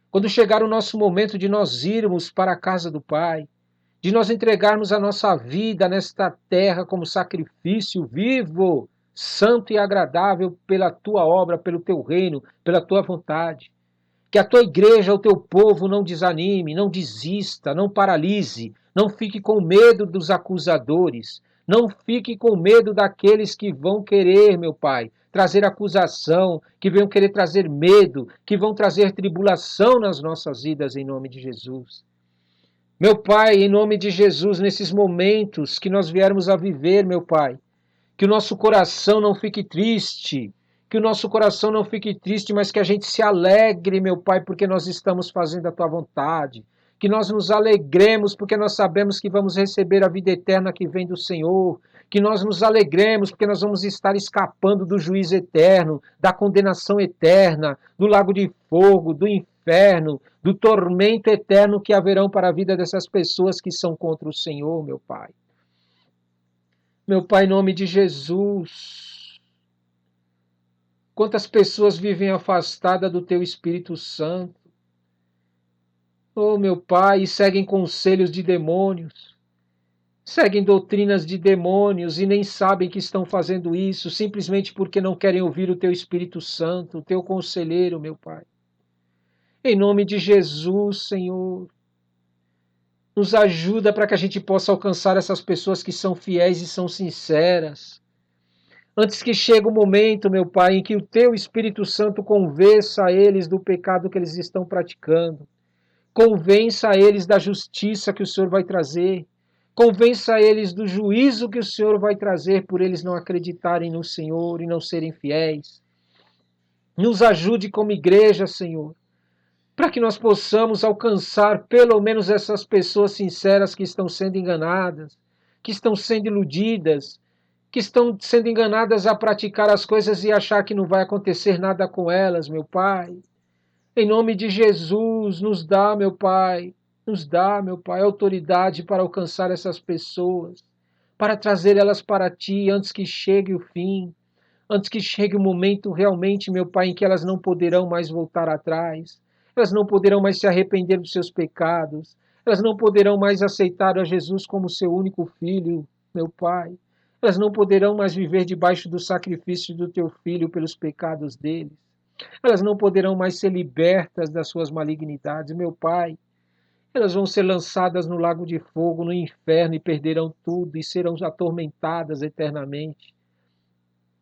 Quando chegar o nosso momento de nós irmos para a casa do Pai, de nós entregarmos a nossa vida nesta terra como sacrifício vivo, santo e agradável pela tua obra, pelo teu reino, pela tua vontade. Que a tua igreja, o teu povo não desanime, não desista, não paralise, não fique com medo dos acusadores, não fique com medo daqueles que vão querer, meu Pai, trazer acusação, que vão querer trazer medo, que vão trazer tribulação nas nossas vidas em nome de Jesus. Meu Pai, em nome de Jesus, nesses momentos que nós viermos a viver, meu Pai, que o nosso coração não fique triste, que o nosso coração não fique triste, mas que a gente se alegre, meu Pai, porque nós estamos fazendo a tua vontade. Que nós nos alegremos porque nós sabemos que vamos receber a vida eterna que vem do Senhor. Que nós nos alegremos porque nós vamos estar escapando do juízo eterno, da condenação eterna, do lago de fogo, do inferno, do tormento eterno que haverão para a vida dessas pessoas que são contra o Senhor, meu Pai. Meu Pai, em nome de Jesus, quantas pessoas vivem afastadas do Teu Espírito Santo? Oh, meu Pai, e seguem conselhos de demônios, seguem doutrinas de demônios e nem sabem que estão fazendo isso, simplesmente porque não querem ouvir o Teu Espírito Santo, o Teu conselheiro, meu Pai. Em nome de Jesus, Senhor, nos ajuda para que a gente possa alcançar essas pessoas que são fiéis e são sinceras. Antes que chegue o momento, meu Pai, em que o Teu Espírito Santo convença eles do pecado que eles estão praticando. Convença eles da justiça que o Senhor vai trazer. Convença eles do juízo que o Senhor vai trazer por eles não acreditarem no Senhor e não serem fiéis. Nos ajude como igreja, Senhor, para que nós possamos alcançar pelo menos essas pessoas sinceras que estão sendo enganadas, que estão sendo iludidas, que estão sendo enganadas a praticar as coisas e achar que não vai acontecer nada com elas, meu Pai. Em nome de Jesus, nos dá, meu Pai, autoridade para alcançar essas pessoas, para trazer elas para Ti antes que chegue o fim, antes que chegue o momento realmente, meu Pai, em que elas não poderão mais voltar atrás, elas não poderão mais se arrepender dos seus pecados, elas não poderão mais aceitar a Jesus como seu único filho, meu Pai. Elas não poderão mais viver debaixo do sacrifício do Teu Filho pelos pecados deles. Elas não poderão mais ser libertas das suas malignidades, meu Pai. Elas vão ser lançadas no lago de fogo, no inferno, e perderão tudo e serão atormentadas eternamente.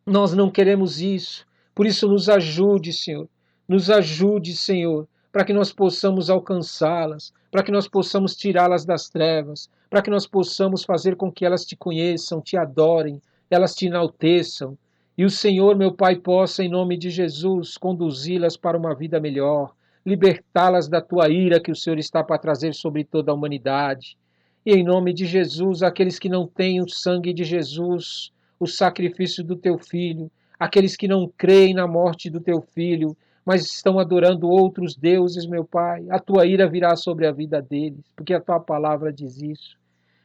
Nós não queremos isso. Por isso, nos ajude, Senhor. Nos ajude, Senhor, para que nós possamos alcançá-las, para que nós possamos tirá-las das trevas, para que nós possamos fazer com que elas te conheçam, te adorem, elas te enalteçam. E o Senhor, meu Pai, possa, em nome de Jesus, conduzi-las para uma vida melhor, libertá-las da tua ira que o Senhor está para trazer sobre toda a humanidade. E em nome de Jesus, aqueles que não têm o sangue de Jesus, o sacrifício do teu filho, aqueles que não creem na morte do teu filho, mas estão adorando outros deuses, meu Pai, a tua ira virá sobre a vida deles, porque a tua palavra diz isso.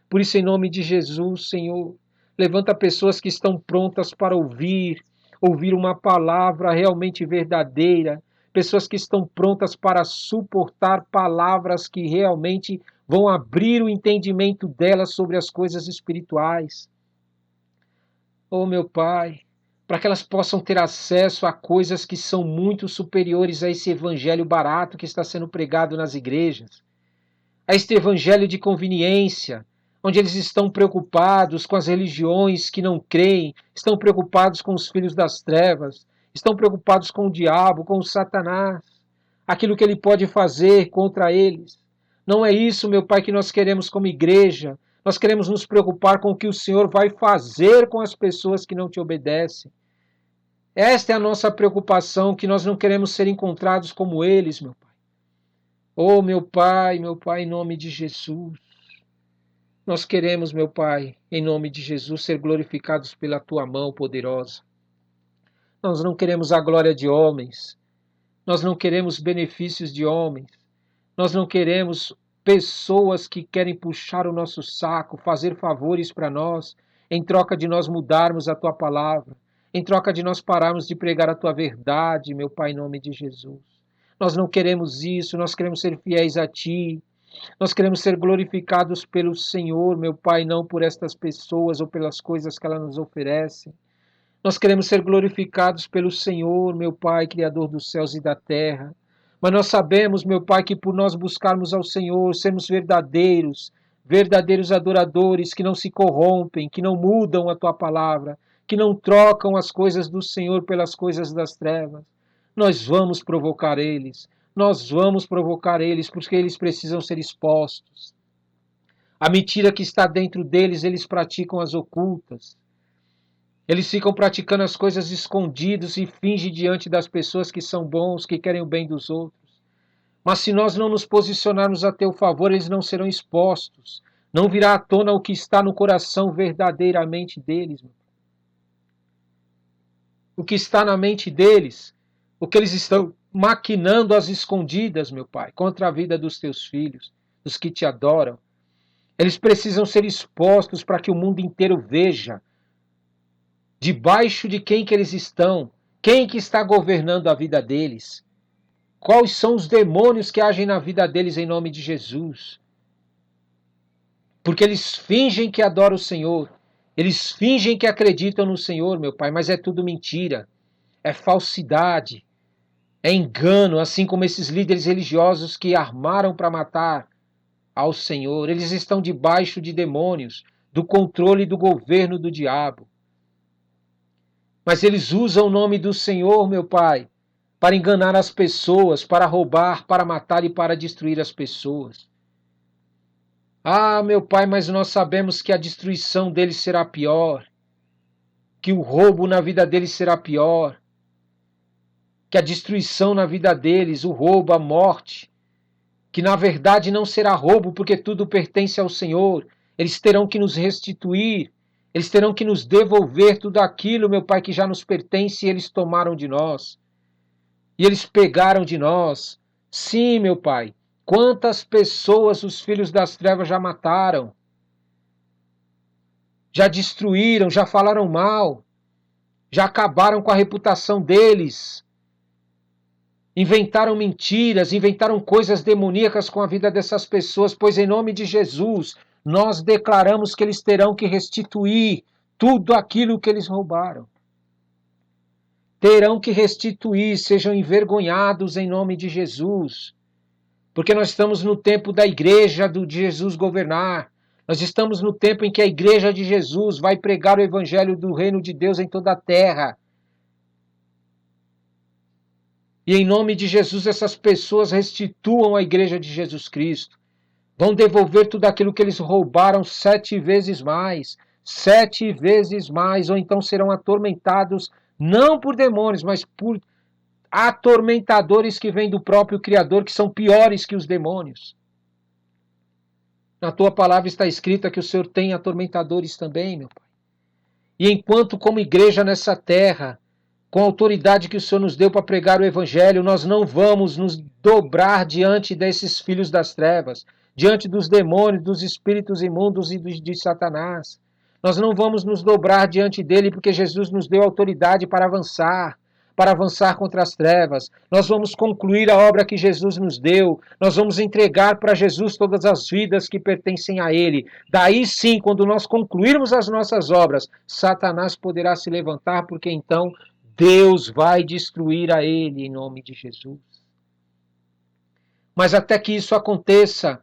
Por isso, em nome de Jesus, Senhor, levanta pessoas que estão prontas para ouvir uma palavra realmente verdadeira, pessoas que estão prontas para suportar palavras que realmente vão abrir o entendimento delas sobre as coisas espirituais. Oh, meu Pai, para que elas possam ter acesso a coisas que são muito superiores a esse evangelho barato que está sendo pregado nas igrejas, a este evangelho de conveniência, onde eles estão preocupados com as religiões que não creem, estão preocupados com os filhos das trevas, estão preocupados com o diabo, com o Satanás, aquilo que ele pode fazer contra eles. Não é isso, meu Pai, que nós queremos como igreja. Nós queremos nos preocupar com o que o Senhor vai fazer com as pessoas que não te obedecem. Esta é a nossa preocupação, que nós não queremos ser encontrados como eles, meu Pai. Oh, meu Pai, em nome de Jesus. Nós queremos, meu Pai, em nome de Jesus, ser glorificados pela Tua mão poderosa. Nós não queremos a glória de homens. Nós não queremos benefícios de homens. Nós não queremos pessoas que querem puxar o nosso saco, fazer favores para nós, em troca de nós mudarmos a Tua palavra, em troca de nós pararmos de pregar a Tua verdade, meu Pai, em nome de Jesus. Nós não queremos isso, nós queremos ser fiéis a Ti. Nós queremos ser glorificados pelo Senhor, meu Pai, não por estas pessoas ou pelas coisas que elas nos oferecem. Nós queremos ser glorificados pelo Senhor, meu Pai, Criador dos céus e da terra. Mas nós sabemos, meu Pai, que por nós buscarmos ao Senhor, sermos verdadeiros, verdadeiros adoradores, que não se corrompem, que não mudam a Tua palavra, que não trocam as coisas do Senhor pelas coisas das trevas, nós vamos provocar eles. Nós vamos provocar eles, porque eles precisam ser expostos. A mentira que está dentro deles, eles praticam as ocultas. Eles ficam praticando as coisas escondidas e fingem diante das pessoas que são bons, que querem o bem dos outros. Mas se nós não nos posicionarmos a teu favor, eles não serão expostos. Não virá à tona o que está no coração verdadeiramente deles. O que está na mente deles, o que eles estão maquinando às escondidas, meu Pai, contra a vida dos teus filhos, dos que te adoram. Eles precisam ser expostos para que o mundo inteiro veja debaixo de quem que eles estão, quem que está governando a vida deles, quais são os demônios que agem na vida deles em nome de Jesus. Porque eles fingem que adoram o Senhor, eles fingem que acreditam no Senhor, meu Pai, mas é tudo mentira, é falsidade, é engano, assim como esses líderes religiosos que armaram para matar ao Senhor. Eles estão debaixo de demônios, do controle do governo do diabo. Mas eles usam o nome do Senhor, meu Pai, para enganar as pessoas, para roubar, para matar e para destruir as pessoas. Ah, meu Pai, mas nós sabemos que a destruição deles será pior, que o roubo na vida deles será pior, que a destruição na vida deles, o roubo, a morte, que na verdade não será roubo, porque tudo pertence ao Senhor. Eles terão que nos restituir, eles terão que nos devolver tudo aquilo, meu Pai, que já nos pertence e eles tomaram de nós. E eles pegaram de nós. Sim, meu Pai, quantas pessoas os filhos das trevas já mataram, já destruíram, já falaram mal, já acabaram com a reputação deles. Inventaram mentiras, inventaram coisas demoníacas com a vida dessas pessoas, pois em nome de Jesus, nós declaramos que eles terão que restituir tudo aquilo que eles roubaram. Terão que restituir, sejam envergonhados em nome de Jesus. Porque nós estamos no tempo da igreja de Jesus governar. Nós estamos no tempo em que a igreja de Jesus vai pregar o evangelho do reino de Deus em toda a terra. E em nome de Jesus, essas pessoas restituam a igreja de Jesus Cristo. Vão devolver tudo aquilo que eles roubaram 7 vezes mais. 7 vezes mais. Ou então serão atormentados, não por demônios, mas por atormentadores que vêm do próprio Criador, que são piores que os demônios. Na tua palavra está escrita que o Senhor tem atormentadores também, meu Pai. E enquanto como igreja nessa terra, com a autoridade que o Senhor nos deu para pregar o Evangelho, nós não vamos nos dobrar diante desses filhos das trevas, diante dos demônios, dos espíritos imundos e de Satanás. Nós não vamos nos dobrar diante dele, porque Jesus nos deu autoridade para avançar contra as trevas. Nós vamos concluir a obra que Jesus nos deu. Nós vamos entregar para Jesus todas as vidas que pertencem a ele. Daí sim, quando nós concluirmos as nossas obras, Satanás poderá se levantar, porque então Deus vai destruir a ele em nome de Jesus. Mas até que isso aconteça,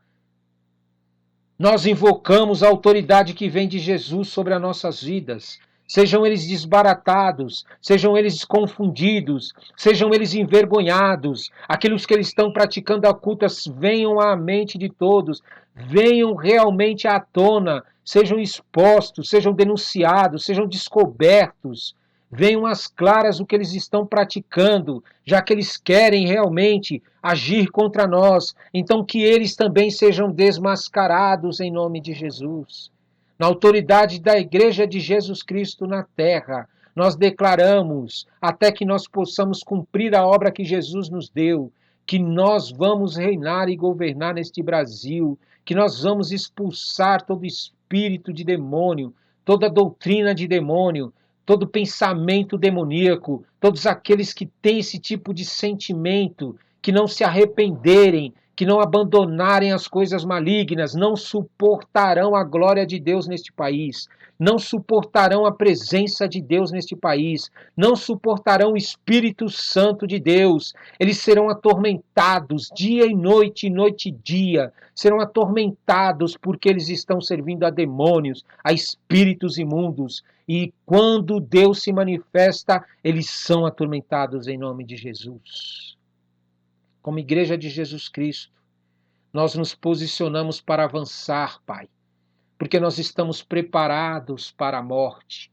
nós invocamos a autoridade que vem de Jesus sobre as nossas vidas. sejam eles desbaratados, sejam eles confundidos, sejam eles envergonhados, aqueles que eles estão praticando ocultas venham à mente de todos, venham realmente à tona, sejam expostos, sejam denunciados, sejam descobertos, venham às claras o que eles estão praticando, já que eles querem realmente agir contra nós, então que eles também sejam desmascarados em nome de Jesus. Na autoridade da Igreja de Jesus Cristo na terra, nós declaramos, até que nós possamos cumprir a obra que Jesus nos deu, que nós vamos reinar e governar neste Brasil, que nós vamos expulsar todo espírito de demônio, toda doutrina de demônio, todo pensamento demoníaco, todos aqueles que têm esse tipo de sentimento, que não se arrependerem, que não abandonarem as coisas malignas, não suportarão a glória de Deus neste país, não suportarão a presença de Deus neste país, não suportarão o Espírito Santo de Deus. Eles serão atormentados dia e noite e dia, serão atormentados porque eles estão servindo a demônios, a espíritos imundos. E quando Deus se manifesta, eles são atormentados em nome de Jesus. Como Igreja de Jesus Cristo, nós nos posicionamos para avançar, Pai, porque nós estamos preparados para a morte,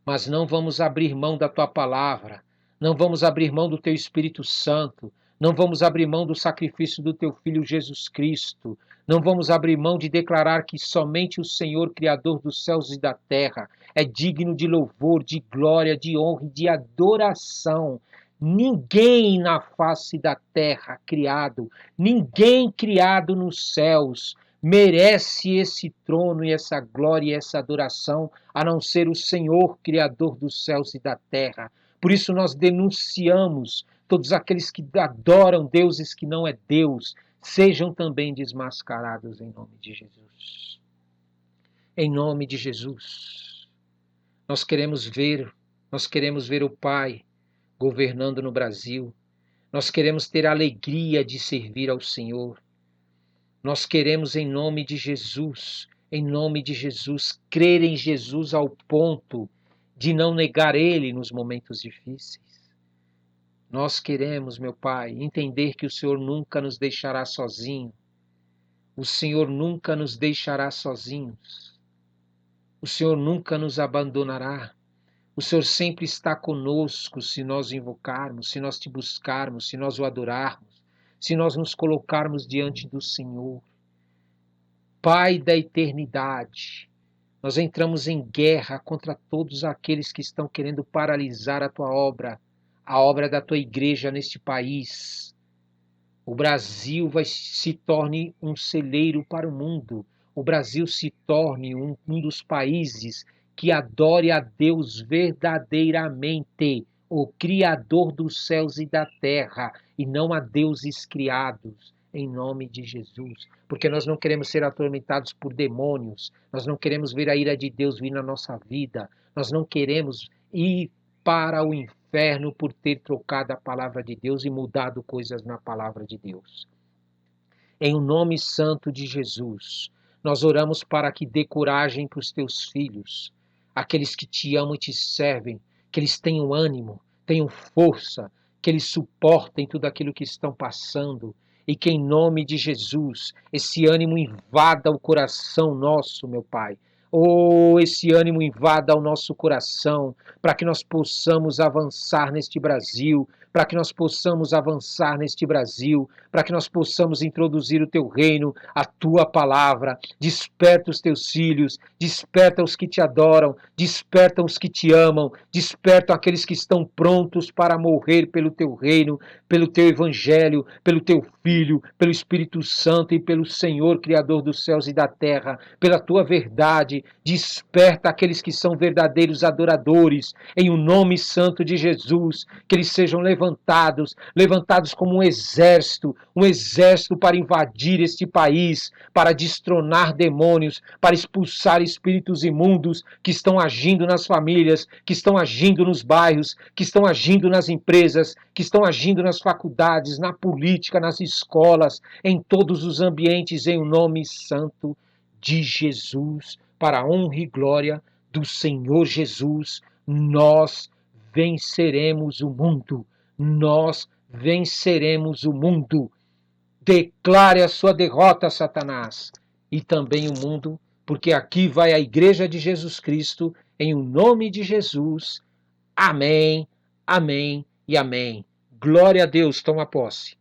mas não vamos abrir mão da Tua palavra, não vamos abrir mão do Teu Espírito Santo, não vamos abrir mão do sacrifício do Teu Filho Jesus Cristo, não vamos abrir mão de declarar que somente o Senhor, Criador dos céus e da terra, é digno de louvor, de glória, de honra e de adoração. Ninguém na face da terra criado, ninguém criado nos céus, merece esse trono e essa glória e essa adoração, a não ser o Senhor, Criador dos céus e da terra. Por isso nós denunciamos todos aqueles que adoram deuses que não é Deus, sejam também desmascarados em nome de Jesus. Em nome de Jesus. Nós queremos ver o Pai governando no Brasil. Nós queremos ter a alegria de servir ao Senhor. Nós queremos, em nome de Jesus, crer em Jesus ao ponto de não negar Ele nos momentos difíceis. Nós queremos, meu Pai, entender que o Senhor nunca nos deixará sozinho. O Senhor nunca nos deixará sozinhos. O Senhor nunca nos abandonará. O Senhor sempre está conosco se nós o invocarmos, se nós te buscarmos, se nós o adorarmos, se nós nos colocarmos diante do Senhor. Pai da eternidade, nós entramos em guerra contra todos aqueles que estão querendo paralisar a tua obra, a obra da tua igreja neste país. O Brasil se torne um celeiro para o mundo. O Brasil se torne um dos países que adore a Deus verdadeiramente, o Criador dos céus e da terra, e não a deuses criados, em nome de Jesus. Porque nós não queremos ser atormentados por demônios, nós não queremos ver a ira de Deus vir na nossa vida, nós não queremos ir para o inferno por ter trocado a palavra de Deus e mudado coisas na palavra de Deus. Em o nome santo de Jesus, nós oramos para que dê coragem para os teus filhos, aqueles que te amam e te servem, que eles tenham ânimo, tenham força, que eles suportem tudo aquilo que estão passando e que em nome de Jesus esse ânimo invada o coração nosso, meu Pai. Esse ânimo invada o nosso coração, para que nós possamos avançar neste Brasil, para que nós possamos avançar neste Brasil, para que nós possamos introduzir o teu reino, a tua palavra. Desperta os teus filhos, desperta os que te adoram, desperta os que te amam, desperta aqueles que estão prontos para morrer pelo teu reino, pelo teu evangelho, pelo teu Filho, pelo Espírito Santo e pelo Senhor, Criador dos céus e da terra, pela tua verdade. Desperta aqueles que são verdadeiros adoradores, em o nome santo de Jesus, que eles sejam levantados como um exército para invadir este país, para destronar demônios, para expulsar espíritos imundos que estão agindo nas famílias, que estão agindo nos bairros, que estão agindo nas empresas, que estão agindo nas faculdades, na política, nas escolas, em todos os ambientes, em o nome santo de Jesus, para a honra e glória do Senhor Jesus, nós venceremos o mundo. Nós venceremos o mundo. Declare a sua derrota, Satanás, e também o mundo, porque aqui vai a Igreja de Jesus Cristo, em o nome de Jesus. Amém, amém e amém. Glória a Deus, toma posse.